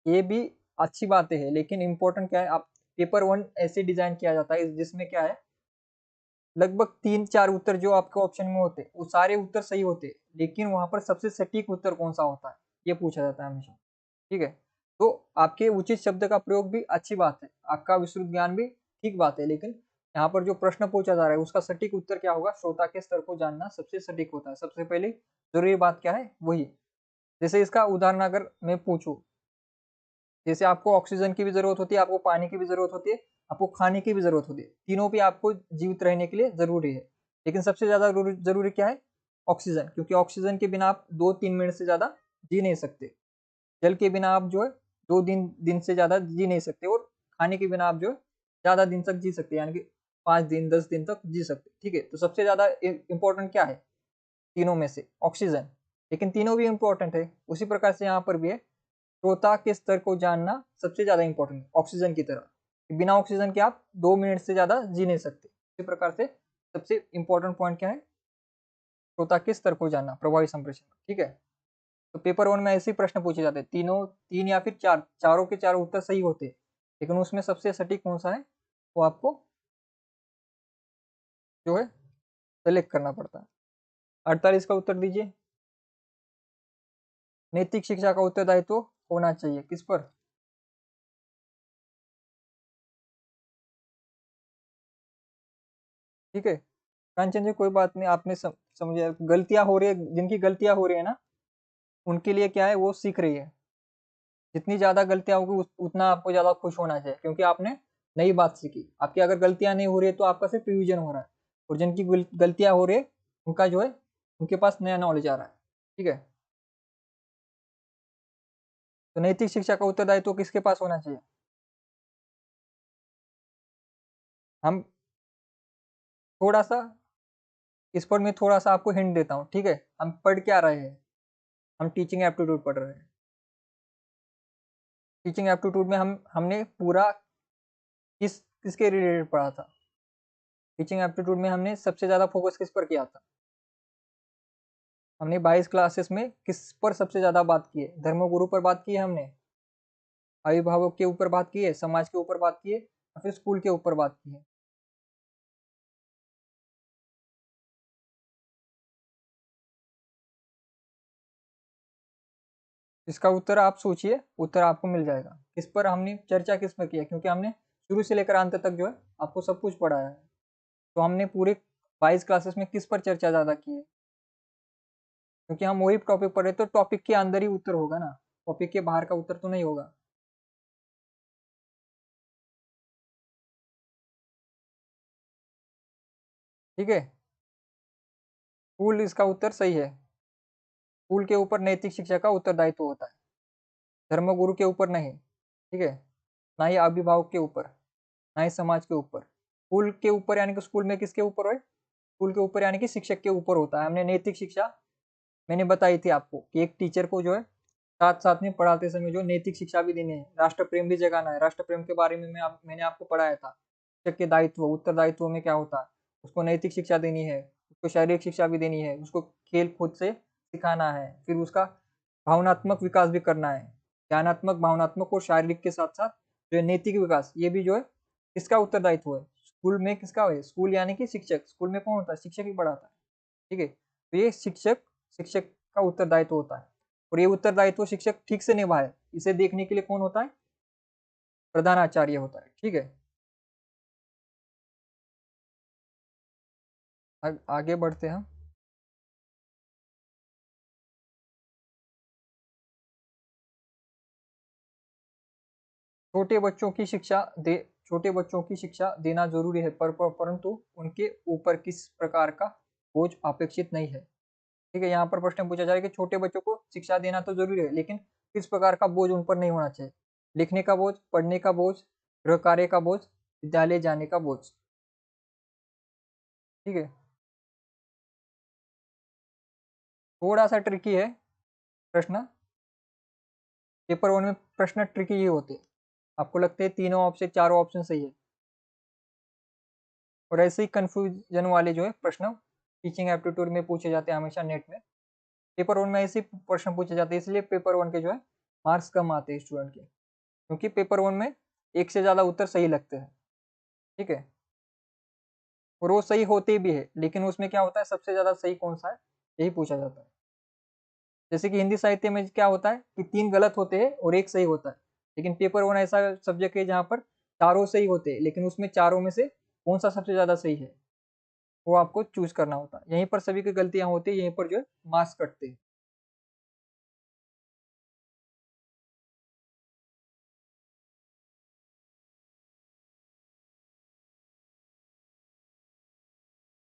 ये भी अच्छी बातें हैं, लेकिन इंपॉर्टेंट क्या है, आप पेपर वन ऐसे डिजाइन किया जाता है जिसमें क्या है, लगभग 3-4 उत्तर जो आपके ऑप्शन में होते हैं वो सारे उत्तर सही होते हैं, लेकिन वहां पर सबसे सटीक उत्तर कौन सा होता है ये पूछा जाता है हमेशा। ठीक है, तो आपके उचित शब्द का प्रयोग भी अच्छी बात है, आपका विस्तृत ज्ञान भी ठीक बात है, लेकिन यहाँ पर जो प्रश्न पूछा जा रहा है उसका सटीक उत्तर क्या होगा, श्रोता के स्तर को जानना सबसे सटीक होता है। सबसे पहले जरूरी बात क्या है, वही। जैसे इसका उदाहरण अगर मैं पूछूं, जैसे आपको ऑक्सीजन की भी जरूरत होती है, आपको पानी की भी जरूरत होती है, आपको खाने की भी जरूरत होती है, तीनों भी आपको जीवित रहने के लिए जरूरी है। लेकिन सबसे ज्यादा जरूरी क्या है, ऑक्सीजन, क्योंकि ऑक्सीजन के बिना आप 2-3 मिनट से ज्यादा जी नहीं सकते। जल के बिना आप जो है 2 दिन दिन से ज्यादा जी नहीं सकते, और खाने के बिना आप जो है ज्यादा दिन तक जी सकते हैं, यानी कि 5 दिन 10 दिन तक जी सकते। ठीक है, तो सबसे ज्यादा इंपॉर्टेंट क्या है तीनों में से, ऑक्सीजन। लेकिन तीनों भी इंपॉर्टेंट है, उसी प्रकार से यहाँ पर भी है, श्रोता के स्तर को जानना सबसे ज्यादा इंपॉर्टेंट है, ऑक्सीजन की तरह। बिना ऑक्सीजन के आप 2 मिनट से ज्यादा जी नहीं सकते। इसी प्रकार से सबसे इंपॉर्टेंट पॉइंट क्या है, श्रोता के स्तर को जानना, प्रभावी संप्रेषण। ठीक है, तो पेपर वन में ऐसे ही प्रश्न पूछे जाते हैं, तीनों, तीन या फिर चार, चारों के चारों उत्तर सही होते हैं, लेकिन उसमें सबसे सटीक कौन सा है वो आपको जो है सेलेक्ट करना पड़ता है। 48 का उत्तर दीजिए। नैतिक शिक्षा का उत्तरदायित्व होना चाहिए किस पर? ठीक है, कांचन जी कोई बात नहीं, आपने समझे, गलतियां हो रही है, जिनकी गलतियां हो रही है ना, उनके लिए क्या है, वो सीख रही है। जितनी ज्यादा गलतियां होगी उतना आपको ज्यादा खुश होना चाहिए, क्योंकि आपने नई बात सीखी। आपकी अगर गलतियां नहीं हो रही है तो आपका सिर्फ रिवीजन हो रहा है, और जिनकी गलतियां हो रही है उनका जो है, उनके पास नया नॉलेज आ रहा है। ठीक है, तो नैतिक शिक्षा का उत्तरदायित्व किसके पास होना चाहिए? हम थोड़ा सा, इस पर मैं थोड़ा सा आपको हिंट देता हूँ। ठीक है, हम पढ़ क्या रहे हैं, हम टीचिंग एप्टीट्यूड पढ़ रहे हैं। टीचिंग एप्टीट्यूड में हमने पूरा किसके रिलेटेड पढ़ा था? टीचिंग एप्टीट्यूड में हमने सबसे ज्यादा फोकस किस पर किया था? हमने 22 क्लासेस में किस पर सबसे ज्यादा बात की है? धर्मगुरु पर बात की है हमने, अभिभावक के ऊपर बात की है, समाज के ऊपर बात की है, या फिर स्कूल के ऊपर बात की है? इसका उत्तर आप सोचिए, उत्तर आपको मिल जाएगा। किस पर हमने चर्चा किस पर किया, क्योंकि हमने शुरू से लेकर अंत तक जो है आपको सब कुछ पढ़ाया है, तो हमने पूरे 22 क्लासेस में किस पर चर्चा ज्यादा की है? क्योंकि हम वही टॉपिक पढ़ रहे, तो टॉपिक के अंदर ही उत्तर होगा ना, टॉपिक के बाहर का उत्तर तो नहीं होगा। ठीक है, स्कूल इसका उत्तर सही है। स्कूल के ऊपर नैतिक शिक्षा का उत्तरदायित्व होता है, धर्मगुरु के ऊपर नहीं। ठीक है, ना ही अभिभावक के ऊपर, ना ही समाज के ऊपर। स्कूल के ऊपर यानी कि स्कूल में किसके ऊपर है, स्कूल के ऊपर यानी कि शिक्षक के ऊपर होता है। हमने नैतिक शिक्षा मैंने बताई थी आपको कि एक टीचर को जो है साथ साथ में पढ़ाते समय जो नैतिक शिक्षा भी देनी है, राष्ट्र प्रेम भी जगाना है। राष्ट्र प्रेम के बारे में मैंने आपको पढ़ाया था, शिक्षक के दायित्व उत्तरदायित्व में क्या होता है, उसको नैतिक शिक्षा देनी है, उसको शारीरिक शिक्षा भी देनी है, उसको खेल कूद से सिखाना है, फिर उसका भावनात्मक विकास भी करना है। ज्ञानात्मक, भावनात्मक और शारीरिक के साथ साथ जो है नैतिक विकास, ये भी जो है किसका उत्तरदायित्व है, स्कूल में किसका है? स्कूल यानी कि शिक्षक, स्कूल में कौन होता है, शिक्षक ही पढ़ाता है। ठीक है, तो ये शिक्षक शिक्षक का उत्तरदायित्व होता है, और ये उत्तरदायित्व शिक्षक ठीक से निभाए, इसे देखने के लिए कौन होता है? प्रधानाचार्य होता है। ठीक है, आगे बढ़ते हैं। छोटे बच्चों की शिक्षा दे छोटे बच्चों की शिक्षा देना जरूरी है, परंतु उनके ऊपर किस प्रकार का बोझ अपेक्षित नहीं है। ठीक है, यहाँ पर प्रश्न पूछा जा रहा है कि छोटे बच्चों को शिक्षा देना तो जरूरी है, लेकिन किस प्रकार का बोझ उन पर नहीं होना चाहिए। लिखने का बोझ, पढ़ने का बोझ, गृह कार्य का बोझ, विद्यालय जाने का बोझ। ठीक है, थोड़ा सा ट्रिकी है प्रश्न। पेपर वन में प्रश्न ट्रिकी ही होते हैं। आपको लगते हैं तीनों ऑप्शन, चारों ऑप्शन सही है, और ऐसे ही कंफ्यूजन वाले जो है प्रश्न टीचिंग एप्टीट्यूड में पूछे जाते हैं हमेशा नेट में। पेपर वन में ऐसे प्रश्न पूछे जाते हैं, इसलिए पेपर वन के जो है मार्क्स कम आते हैं स्टूडेंट के, क्योंकि पेपर वन में एक से ज्यादा उत्तर सही लगते हैं। ठीक है, और वो सही होते भी है, लेकिन उसमें क्या होता है, सबसे ज्यादा सही कौन सा है यही पूछा जाता है। जैसे कि हिंदी साहित्य में क्या होता है कि 3 गलत होते हैं और 1 सही होता है, लेकिन पेपर वन ऐसा सब्जेक्ट है जहाँ पर चारों सही होते हैं, लेकिन उसमें चारों में से कौन सा सबसे ज्यादा सही है वो आपको चूज करना होता है। यहीं पर सभी की गलतियां होती है, यहीं पर जो है मार्क्स कटते हैं।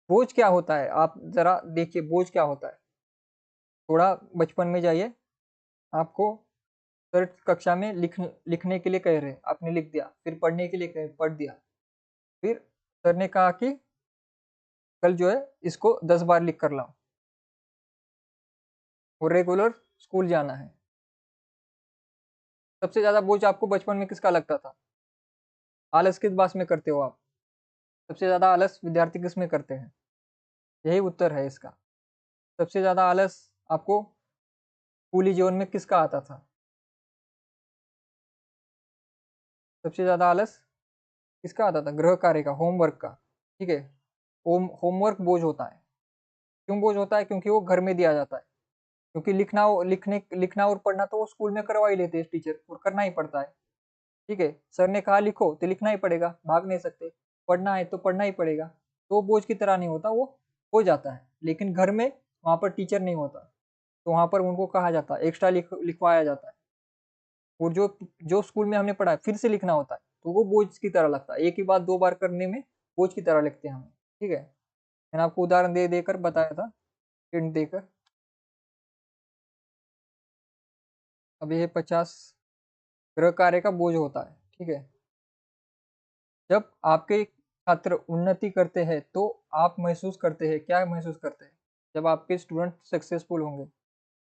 बोझ क्या होता है, आप जरा देखिए बोझ क्या होता है। थोड़ा बचपन में जाइए, आपको सर कक्षा में लिखने के लिए कह रहे हैं, आपने लिख दिया, फिर पढ़ने के लिए कहे, पढ़ दिया, फिर सर ने कहा कि कल जो है इसको 10 बार लिख कर लाओ, और रेगुलर स्कूल जाना है। सबसे ज्यादा बोझ आपको बचपन में किसका लगता था? आलस किस बात में करते हो आप? सबसे ज्यादा आलस विद्यार्थी किस में करते हैं? यही उत्तर है इसका। सबसे ज्यादा आलस आपको स्कूली जीवन में किसका आता था? सबसे ज्यादा आलस किसका आता था? गृह कार्य का, होमवर्क का। ठीक है, होमवर्क बोझ होता है। क्यों बोझ होता है? क्योंकि वो घर में दिया जाता है। क्योंकि लिखना और पढ़ना तो वो स्कूल में करवा ही लेते हैं टीचर, और करना ही पड़ता है। ठीक है, सर ने कहा लिखो तो लिखना ही पड़ेगा, भाग नहीं सकते। पढ़ना है तो पढ़ना ही पड़ेगा। तो बोझ की तरह नहीं होता, वो हो जाता है। लेकिन घर में वहां पर टीचर नहीं होता, तो वहां पर उनको कहा जाता है, एक्स्ट्रा लिखवाया जाता है। और जो जो स्कूल में हमने पढ़ा है फिर से लिखना होता है, तो वो बोझ की तरह लगता है। एक ही बात 2 बार करने में बोझ की तरह लगते हैं हमें। ठीक है, मैंने आपको उदाहरण दे देकर बताया था, हिंट देकर। अब ये 50 गृह कार्य का बोझ होता है। ठीक है, जब आपके छात्र उन्नति करते हैं तो आप महसूस करते हैं, क्या महसूस करते हैं? जब आपके स्टूडेंट सक्सेसफुल होंगे,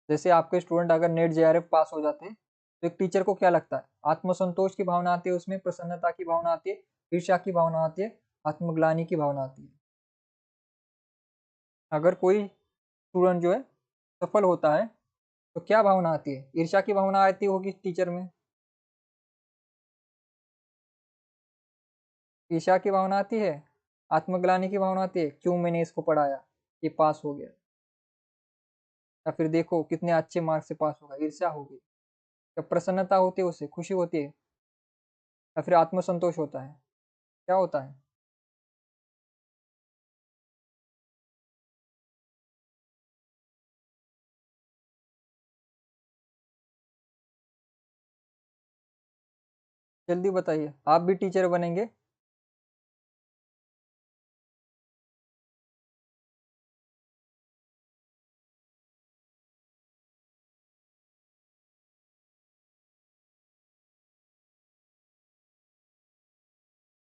जैसे आपके स्टूडेंट अगर नेट जेआरएफ पास हो जाते हैं, तो एक टीचर को क्या लगता है? आत्मसंतोष की भावना आती है, उसमें प्रसन्नता की भावना आती है, ईर्ष्या की भावना आती है, आत्मग्लानि की भावना आती है। अगर कोई स्टूडेंट जो है सफल होता है, तो क्या भावना आती है? ईर्ष्या की भावना आती होगी टीचर में, ईर्ष्या की भावना आती है, आत्मग्लानि की भावना आती है, क्यों मैंने इसको पढ़ाया, ये पास हो गया, या फिर देखो कितने अच्छे मार्क्स से पास होगा, ईर्ष्या होगी। जब प्रसन्नता होती है, उससे खुशी होती है, या फिर आत्मसंतोष होता है, क्या होता है? जल्दी बताइए, आप भी टीचर बनेंगे?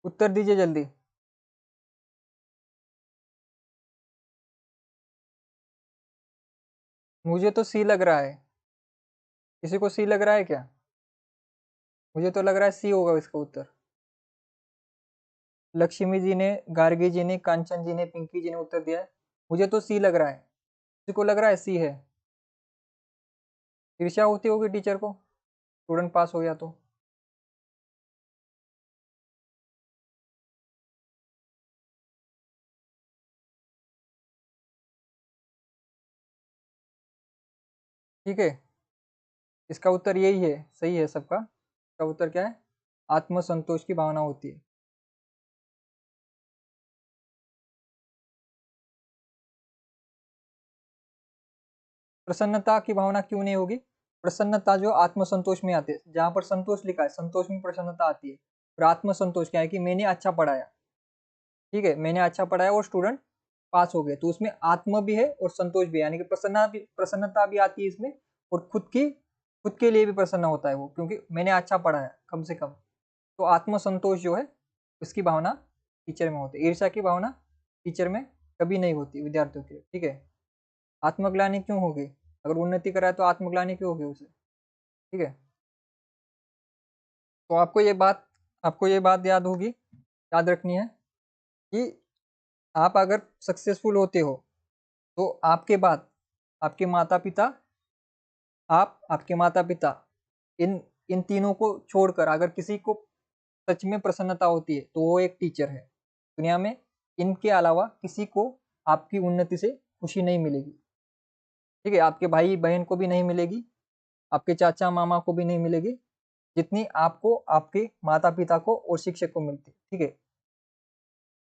उत्तर दीजिए जल्दी। मुझे तो सी लग रहा है। किसी को सी लग रहा है क्या? मुझे तो लग रहा है सी होगा इसका उत्तर। लक्ष्मी जी ने, गार्गी जी ने, कांचन जी ने, पिंकी जी ने उत्तर दिया है। मुझे तो सी लग रहा है। किसी को लग रहा है सी है? ईर्ष्या होती होगी टीचर को, स्टूडेंट पास हो गया तो। ठीक है, इसका उत्तर यही है, सही है सबका। इसका उत्तर क्या है? आत्मसंतोष की भावना होती है। प्रसन्नता की भावना क्यों नहीं होगी? प्रसन्नता जो आत्मसंतोष में आती है, जहां पर संतोष लिखा है, संतोष में प्रसन्नता आती है। और आत्मसंतोष क्या है कि मैंने अच्छा पढ़ाया, ठीक है, मैंने अच्छा पढ़ाया और स्टूडेंट पास हो गए, तो उसमें आत्म भी है और संतोष भी है, यानी कि प्रसन्नता भी आती है इसमें। और खुद के लिए भी प्रसन्न होता है वो, क्योंकि मैंने अच्छा पढ़ाया कम से कम। तो आत्मसंतोष जो है उसकी भावना टीचर में होती है। ईर्ष्या की भावना टीचर में कभी नहीं होती विद्यार्थियों के लिए, ठीक है। आत्मग्लानि क्यों होगी? अगर उन्नति कराए तो आत्मग्लानि क्यों होगी उसे, ठीक है। तो आपको ये बात याद होगी, याद रखनी है कि आप अगर सक्सेसफुल होते हो तो आपके बाद आपके माता पिता, आपके माता पिता, इन इन तीनों को छोड़कर अगर किसी को सच में प्रसन्नता होती है तो वो एक टीचर है। दुनिया में इनके अलावा किसी को आपकी उन्नति से खुशी नहीं मिलेगी, ठीक है। आपके भाई बहन को भी नहीं मिलेगी, आपके चाचा मामा को भी नहीं मिलेगी, जितनी आपको आपके माता पिता को और शिक्षक को मिलती है, ठीक है।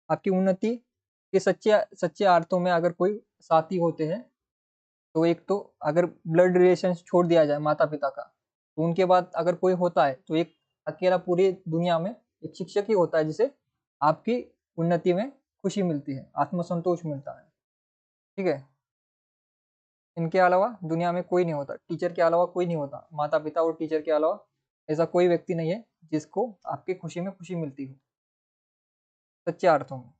आपकी उन्नति के सच्चे सच्चे अर्थों में अगर कोई साथी होते हैं, तो एक तो अगर ब्लड रिलेशन छोड़ दिया जाए माता पिता का, तो उनके बाद अगर कोई होता है तो एक अकेला पूरी दुनिया में एक शिक्षक ही होता है, जिसे आपकी उन्नति में खुशी मिलती है, आत्मसंतोष मिलता है, ठीक है। इनके अलावा दुनिया में कोई नहीं होता, टीचर के अलावा कोई नहीं होता, माता पिता और टीचर के अलावा ऐसा कोई व्यक्ति नहीं है जिसको आपकी खुशी में खुशी मिलती हो सच्चे अर्थों में।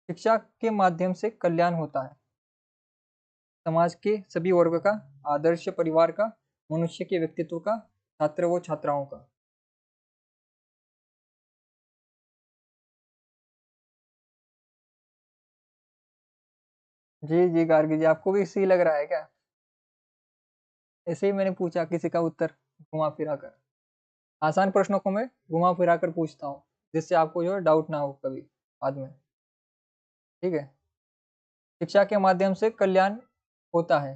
शिक्षा के माध्यम से कल्याण होता है समाज के सभी वर्ग का, आदर्श परिवार का, मनुष्य के व्यक्तित्व का, छात्र व छात्राओं का। जी जी गार्गी जी, आपको भी सही लग रहा है क्या? ऐसे ही मैंने पूछा किसी का उत्तर घुमा फिरा कर। आसान प्रश्नों को मैं घुमा फिरा कर पूछता हूँ, जिससे आपको जो है डाउट ना हो कभी बाद में, ठीक है। शिक्षा के माध्यम से कल्याण होता है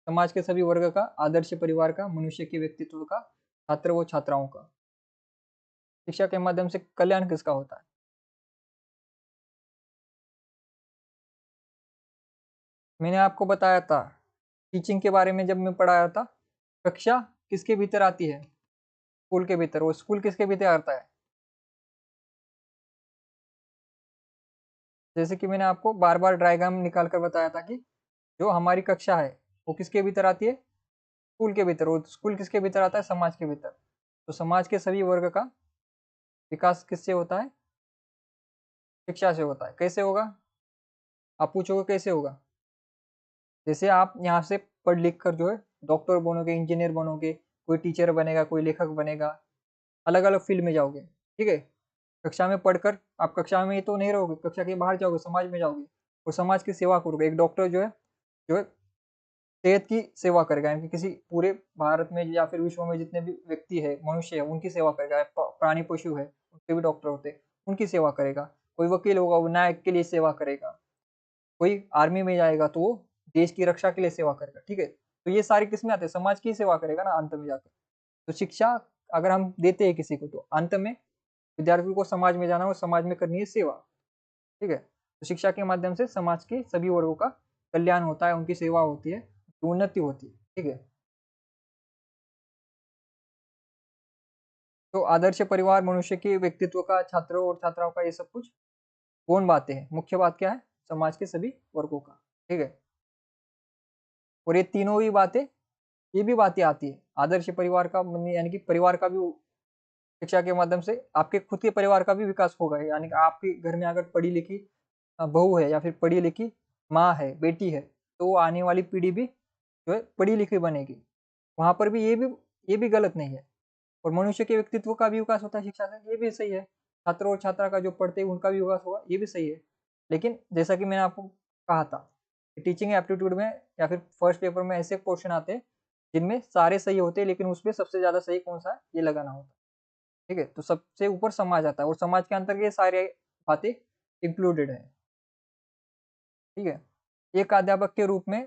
समाज के सभी वर्ग का, आदर्श परिवार का, मनुष्य के व्यक्तित्व का, छात्र व छात्राओं का। शिक्षा के माध्यम से कल्याण किसका होता है? मैंने आपको बताया था टीचिंग के बारे में जब मैं पढ़ाया था। कक्षा किसके भीतर आती है? स्कूल के भीतर। वो स्कूल किसके भीतर आता है? जैसे कि मैंने आपको बार बार डायग्राम निकाल कर बताया था कि जो हमारी कक्षा है वो किसके भीतर आती है? स्कूल के भीतर। वो स्कूल किसके भीतर आता है? समाज के भीतर। तो समाज के सभी वर्ग का विकास किससे होता है? शिक्षा से होता है। कैसे होगा? आप पूछोगे कैसे होगा? जैसे आप यहाँ से पढ़ लिख कर जो है डॉक्टर बनोगे, इंजीनियर बनोगे, कोई टीचर बनेगा, कोई लेखक बनेगा, अलग अलग फील्ड में जाओगे, ठीक है। कक्षा में पढ़कर आप कक्षा में ही तो नहीं रहोगे, कक्षा के बाहर जाओगे, समाज में जाओगे और समाज की सेवा करोगे। एक डॉक्टर जो है सेहत की सेवा करेगा, यानी कि किसी पूरे भारत में या फिर विश्व में जितने भी व्यक्ति है, मनुष्य है, उनकी सेवा करेगा। प्राणी पशु है, उनके भी डॉक्टर होते हैं, उनकी सेवा करेगा। कोई वकील होगा, वो न्याय के लिए सेवा करेगा। कोई आर्मी में जाएगा तो वो देश की रक्षा के लिए सेवा करेगा, ठीक है। तो ये सारे किस में आते हैं? समाज की सेवा करेगा ना अंत में जाकर। तो शिक्षा अगर हम देते हैं किसी को, तो अंत में विद्यार्थी को समाज में जाना और समाज में करनी है सेवा, ठीक है। तो शिक्षा के माध्यम से समाज के सभी वर्गों का कल्याण होता है, उनकी सेवा होती है, उन्नति होती है, ठीक है। तो आदर्श परिवार, मनुष्य के व्यक्तित्व का, छात्रों और छात्राओं का, ये सब कुछ गौण बातें हैं। मुख्य बात क्या है? समाज के सभी वर्गों का, ठीक है। और ये तीनों ही बातें, ये भी बातें आती है आदर्श परिवार का, यानी कि परिवार का भी शिक्षा के माध्यम से आपके खुद के परिवार का भी विकास होगा। यानी कि आपके घर में अगर पढ़ी लिखी बहू है या फिर पढ़ी लिखी माँ है, बेटी है, तो वो आने वाली पीढ़ी भी जो है पढ़ी लिखी बनेगी। वहां पर भी ये भी गलत नहीं है। और मनुष्य के व्यक्तित्व का भी विकास होता है शिक्षा से, ये भी सही है। छात्र और छात्रा का जो पढ़ते हैं उनका भी विकास होगा, ये भी सही है। लेकिन जैसा कि मैंने आपको कहा था, टीचिंग एप्टीट्यूड में या फिर फर्स्ट पेपर में ऐसे क्वेश्चन आते हैं जिनमें सारे सही होते हैं, लेकिन उसमें सबसे ज्यादा सही कौन सा है ये लगाना होता है, ठीक है। तो सबसे ऊपर समाज आता है और समाज के अंतर्गत ये सारे बातें इंक्लूडेड है, ठीक है। एक अध्यापक के रूप में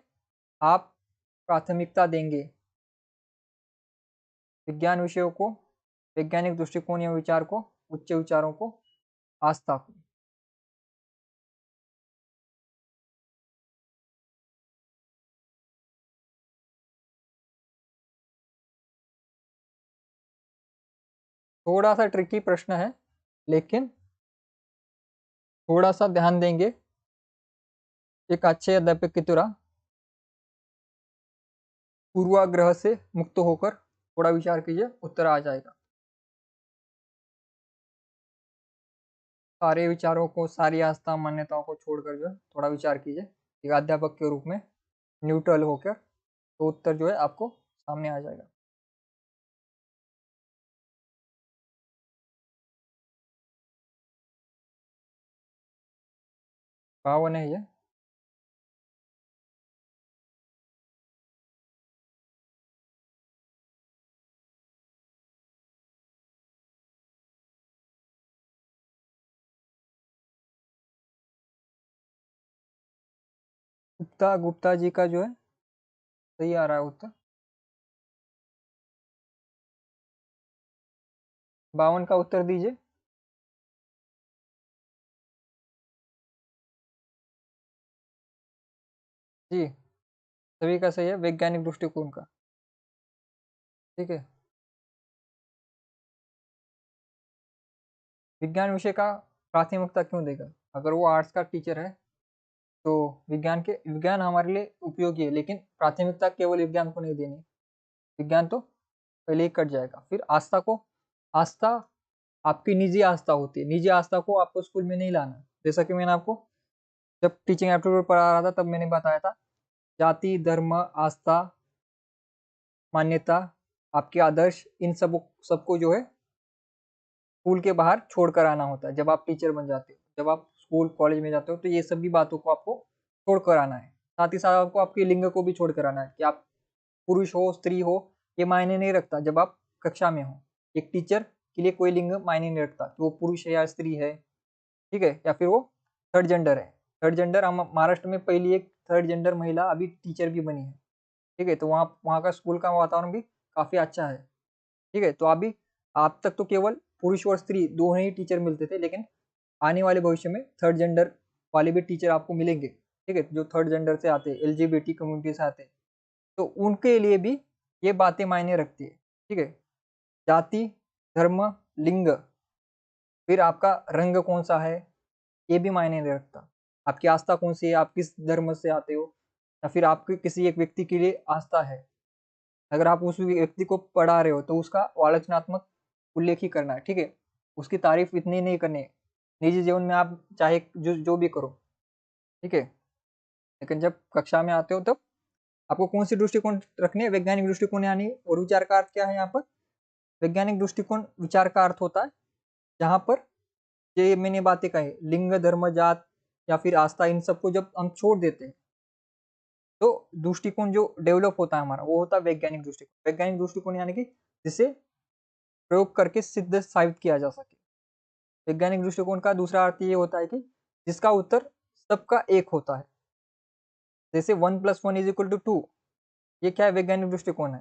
आप प्राथमिकता देंगे विज्ञान विषयों को, वैज्ञानिक दृष्टिकोण या विचार को, उच्च विचारों को, आस्था को। थोड़ा सा ट्रिकी प्रश्न है, लेकिन थोड़ा सा ध्यान देंगे, एक अच्छे अध्यापक की तरह पूर्वाग्रह से मुक्त होकर थोड़ा विचार कीजिए, उत्तर आ जाएगा। सारे विचारों को, सारी आस्था मान्यताओं को छोड़कर जो है थोड़ा विचार कीजिए एक अध्यापक के रूप में, न्यूट्रल होकर, तो उत्तर जो है आपको सामने आ जाएगा। पावन है ये। गुप्ता जी का जो है सही आ रहा है उत्तर। 52 का उत्तर दीजिए। जी, सभी का सही है, वैज्ञानिक दृष्टिकोण का। ठीक है, विज्ञान विषय का प्राथमिकता क्यों देगा? अगर वो आर्ट्स का टीचर है तो विज्ञान हमारे लिए उपयोगी है, लेकिन प्राथमिकता केवल विज्ञान को नहीं देनी। विज्ञान तो पहले ही कट जाएगा। फिर आस्था आपकी निजी आस्था होती है, निजी आस्था को आपको स्कूल में नहीं लाना। जैसा कि मैंने आपको जब टीचिंग एप्टीट्यूड पढ़ा रहा था तब मैंने बताया था, जाति, धर्म, आस्था, मान्यता, आपके आदर्श, इन सबको जो है स्कूल के बाहर छोड़ कर आना होता है। जब आप टीचर बन जाते हो, जब आप स्कूल कॉलेज में जाते हो, तो ये सभी बातों को आपको छोड़ कर आना है। साथ ही साथ आपको आपके लिंग को भी छोड़ कर आना है, कि आप पुरुष हो, स्त्री हो, ये मायने नहीं रखता। जब आप कक्षा में हो, एक टीचर के लिए कोई लिंग मायने नहीं रखता कि वो पुरुष है या स्त्री है, ठीक है, या फिर वो थर्ड जेंडर है। थर्ड जेंडर, हम महाराष्ट्र में पहली एक थर्ड जेंडर महिला अभी टीचर भी बनी है। ठीक है, तो वहाँ वहाँ का स्कूल का वातावरण भी काफी अच्छा है। ठीक है, तो अभी आप तक तो केवल पुरुष और स्त्री दोनों ही टीचर मिलते थे, लेकिन आने वाले भविष्य में थर्ड जेंडर वाले भी टीचर आपको मिलेंगे। ठीक है, जो थर्ड जेंडर से आते हैं, एलजीबीटी कम्युनिटी से आते हैं, तो उनके लिए भी ये बातें मायने रखती है। ठीक है, जाति, धर्म, लिंग, फिर आपका रंग कौन सा है, ये भी मायने नहीं रखता। आपकी आस्था कौन सी है, आप किस धर्म से आते हो, या फिर आपके किसी एक व्यक्ति के लिए आस्था है, अगर आप उस व्यक्ति को पढ़ा रहे हो तो उसका आलोचनात्मक उल्लेख ही करना है। ठीक है, उसकी तारीफ इतनी नहीं करनी है। निजी जीवन में आप चाहे जो भी करो, ठीक है, लेकिन जब कक्षा में आते हो तब आपको कौन सी दृष्टिकोण रखनी है? वैज्ञानिक दृष्टिकोण, यानी, और विचार का अर्थ क्या है यहाँ पर? वैज्ञानिक दृष्टिकोण विचार का अर्थ होता है जहां पर ये मैंने बातें कही, लिंग, धर्म, जात या फिर आस्था, इन सबको जब हम छोड़ देते हैं तो दृष्टिकोण जो डेवलप होता है हमारा, वो होता है वैज्ञानिक दृष्टिकोण। वैज्ञानिक दृष्टिकोण यानी कि जिसे प्रयोग करके सिद्ध साबित किया जा सके। वैज्ञानिक दृष्टिकोण का दूसरा अर्थ ये होता है कि जिसका उत्तर सबका एक होता है। जैसे 1+1=2, ये क्या है? वैज्ञानिक दृष्टिकोण है।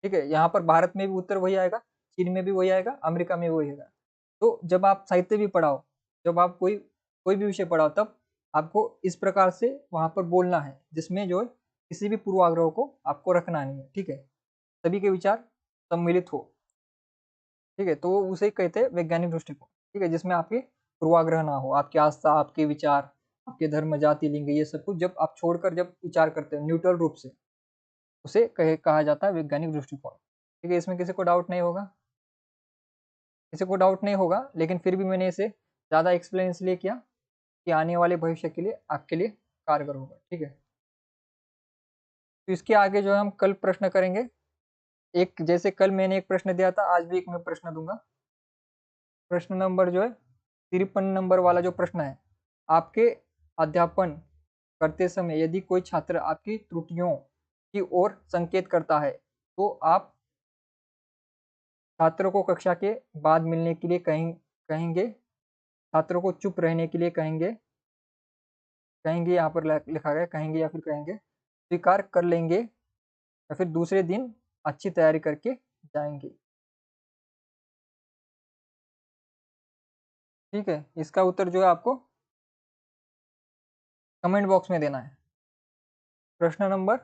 ठीक है, यहाँ पर भारत में भी उत्तर वही आएगा, चीन में भी वही आएगा, अमेरिका में भी वही आएगा। तो जब आप साहित्य भी पढ़ाओ, जब आप कोई कोई भी विषय पढ़ाओ, तब आपको इस प्रकार से वहां पर बोलना है, जिसमें जो है किसी भी पूर्वाग्रह को आपको रखना नहीं है। ठीक है, सभी के विचार सम्मिलित हो। ठीक है, तो उसे कहते हैं वैज्ञानिक दृष्टिकोण। ठीक है, जिसमें आपके पूर्वाग्रह ना हो, आपकी आस्था, आपके विचार, आपके धर्म, जाति, लिंग, ये सब कुछ जब आप छोड़कर जब विचार करते हो न्यूट्रल रूप से, उसे कहा जाता है वैज्ञानिक दृष्टिकोण। ठीक है, इसमें किसी को डाउट नहीं होगा? किसी को डाउट नहीं होगा, लेकिन फिर भी मैंने इसे ज़्यादा एक्सप्लेन इसलिए किया कि आने वाले भविष्य के लिए आपके लिए कारगर होगा। ठीक है, तो इसके आगे जो है हम कल प्रश्न करेंगे। एक, जैसे कल मैंने एक प्रश्न दिया था, आज भी एक मैं प्रश्न दूंगा। प्रश्न नंबर जो है 53 नंबर वाला जो प्रश्न है, आपके अध्यापन करते समय यदि कोई छात्र आपकी त्रुटियों की ओर संकेत करता है, तो आप छात्रों को कक्षा के बाद मिलने के लिए कहेंगे, छात्रों को चुप रहने के लिए कहेंगे, कहेंगे यहाँ पर लिखा गया, कहेंगे या फिर कहेंगे स्वीकार कर लेंगे, या फिर दूसरे दिन अच्छी तैयारी करके जाएंगे? ठीक है, इसका उत्तर जो है आपको कमेंट बॉक्स में देना है। प्रश्न नंबर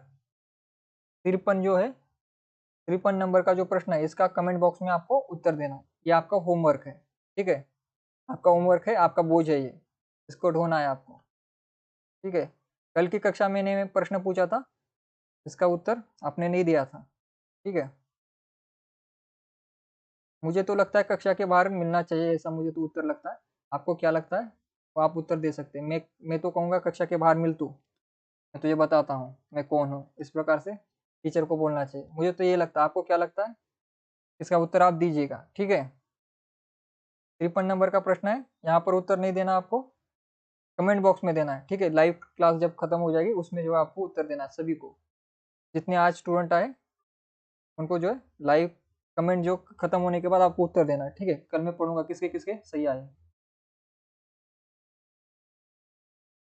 53 जो है, 53 नंबर का जो प्रश्न है, इसका कमेंट बॉक्स में आपको उत्तर देना है। ये आपका होमवर्क है, ठीक है, आपका होमवर्क है, आपका बोझ है ये, इसको ढोना है आपको, ठीक है। कल की कक्षा में मैंने प्रश्न पूछा था, इसका उत्तर आपने नहीं दिया था, ठीक है। मुझे तो लगता है कक्षा के बाहर मिलना चाहिए, ऐसा मुझे तो उत्तर लगता है। आपको क्या लगता है, तो आप उत्तर दे सकते हैं। मैं तो कहूँगा कक्षा के बाहर मिल तू, मैं तुझे बताता हूँ मैं कौन हूँ, इस प्रकार से टीचर को बोलना चाहिए। मुझे तो ये लगता है, आपको क्या लगता है, इसका उत्तर आप दीजिएगा, ठीक है। 53 नंबर का प्रश्न है, यहाँ पर उत्तर नहीं देना आपको, कमेंट बॉक्स में देना है, ठीक है। लाइव क्लास जब खत्म हो जाएगी उसमें जो है आपको उत्तर देना है सभी को, जितने आज स्टूडेंट आए उनको जो है लाइव कमेंट जो खत्म होने के बाद आपको उत्तर देना है, ठीक है। कल मैं पढ़ूंगा किसके किसके सही आए,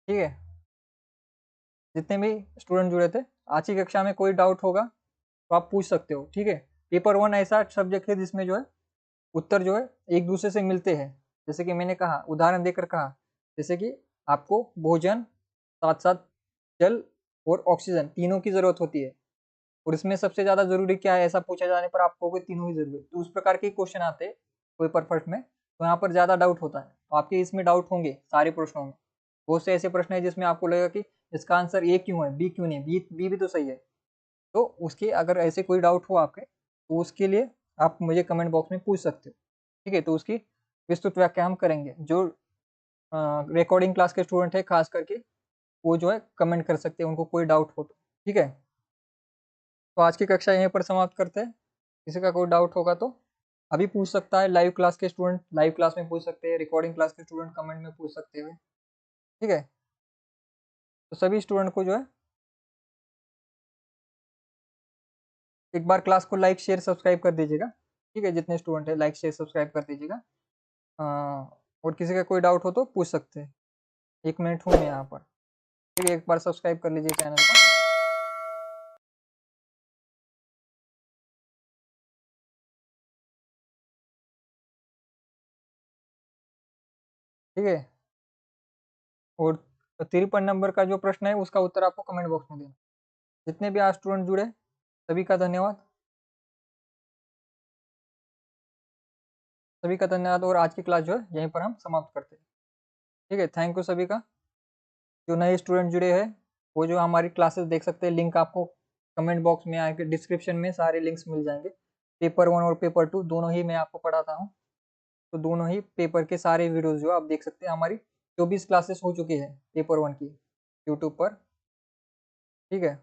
ठीक है। जितने भी स्टूडेंट जुड़े थे, आज की कक्षा में कोई डाउट होगा तो आप पूछ सकते हो, ठीक है। पेपर 1 ऐसा सब्जेक्ट है जिसमें जो है उत्तर जो है एक दूसरे से मिलते हैं। जैसे कि मैंने कहा, उदाहरण देकर कहा, जैसे कि आपको भोजन, साथ साथ जल और ऑक्सीजन तीनों की जरूरत होती है, और इसमें सबसे ज्यादा जरूरी क्या है, ऐसा पूछा जाने पर आपको कोई तीनों ही जरूरी है, तो उस प्रकार के क्वेश्चन आते हैं पेपर फर्स्ट में, तो यहाँ पर ज्यादा डाउट होता है। तो आपके इसमें डाउट होंगे सारे प्रश्नों में, बहुत से ऐसे प्रश्न है जिसमें आपको लगेगा कि इसका आंसर ए क्यों है, बी क्यों नहीं, बी भी तो सही है। तो उसके अगर ऐसे कोई डाउट हो आपके, तो उसके लिए आप मुझे कमेंट बॉक्स में पूछ सकते हो, ठीक है। तो उसकी विस्तृत व्याख्या हम करेंगे। जो रिकॉर्डिंग क्लास के स्टूडेंट है खास करके, वो जो है कमेंट कर सकते हैं, उनको कोई डाउट हो तो, ठीक है। तो आज की कक्षा यहीं पर समाप्त करते हैं। किसी का कोई डाउट होगा तो अभी पूछ सकता है, लाइव क्लास के स्टूडेंट लाइव क्लास में पूछ सकते हैं, रिकॉर्डिंग क्लास के स्टूडेंट कमेंट में पूछ सकते हैं, ठीक है। तो सभी स्टूडेंट को जो है एक बार क्लास को लाइक शेयर सब्सक्राइब कर दीजिएगा, ठीक है। जितने स्टूडेंट है लाइक शेयर सब्सक्राइब कर दीजिएगा। और किसी का कोई डाउट हो तो पूछ सकते हैं। 1 मिनट हूँ मैं यहाँ पर, ठीक है। एक बार सब्सक्राइब कर लीजिए चैनल को, ठीक है। और 53 नंबर का जो प्रश्न है उसका उत्तर आपको कमेंट बॉक्स में देना। जितने भी आज स्टूडेंट जुड़े सभी का धन्यवाद, सभी का धन्यवाद। और आज की क्लास जो है यहीं पर हम समाप्त करते हैं, ठीक है। थैंक यू सभी का। जो नए स्टूडेंट जुड़े हैं वो जो हमारी क्लासेस देख सकते हैं, लिंक आपको कमेंट बॉक्स में आके डिस्क्रिप्शन में सारे लिंक्स मिल जाएंगे। पेपर 1 और पेपर 2 दोनों ही मैं आपको पढ़ाता हूँ, तो दोनों ही पेपर के सारे वीडियोस जो आप देख सकते हैं। हमारी 24 क्लासेस हो चुकी है पेपर 1 की यूट्यूब पर, ठीक है।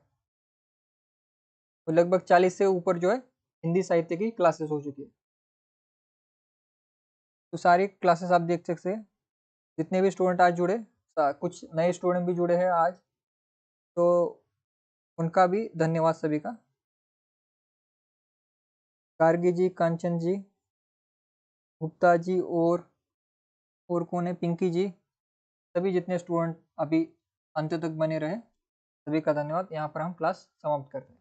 तो लगभग 40 से ऊपर जो है हिंदी साहित्य की क्लासेस हो चुकी है। तो सारी क्लासेस आप देख सकते हैं। जितने भी स्टूडेंट आज जुड़े, कुछ नए स्टूडेंट भी जुड़े हैं आज, तो उनका भी धन्यवाद सभी का। गार्गी जी, कांचन जी, गुप्ता जी, और कौन है, पिंकी जी, सभी जितने स्टूडेंट अभी अंत तक बने रहे, सभी का धन्यवाद। यहाँ पर हम क्लास समाप्त करते हैं।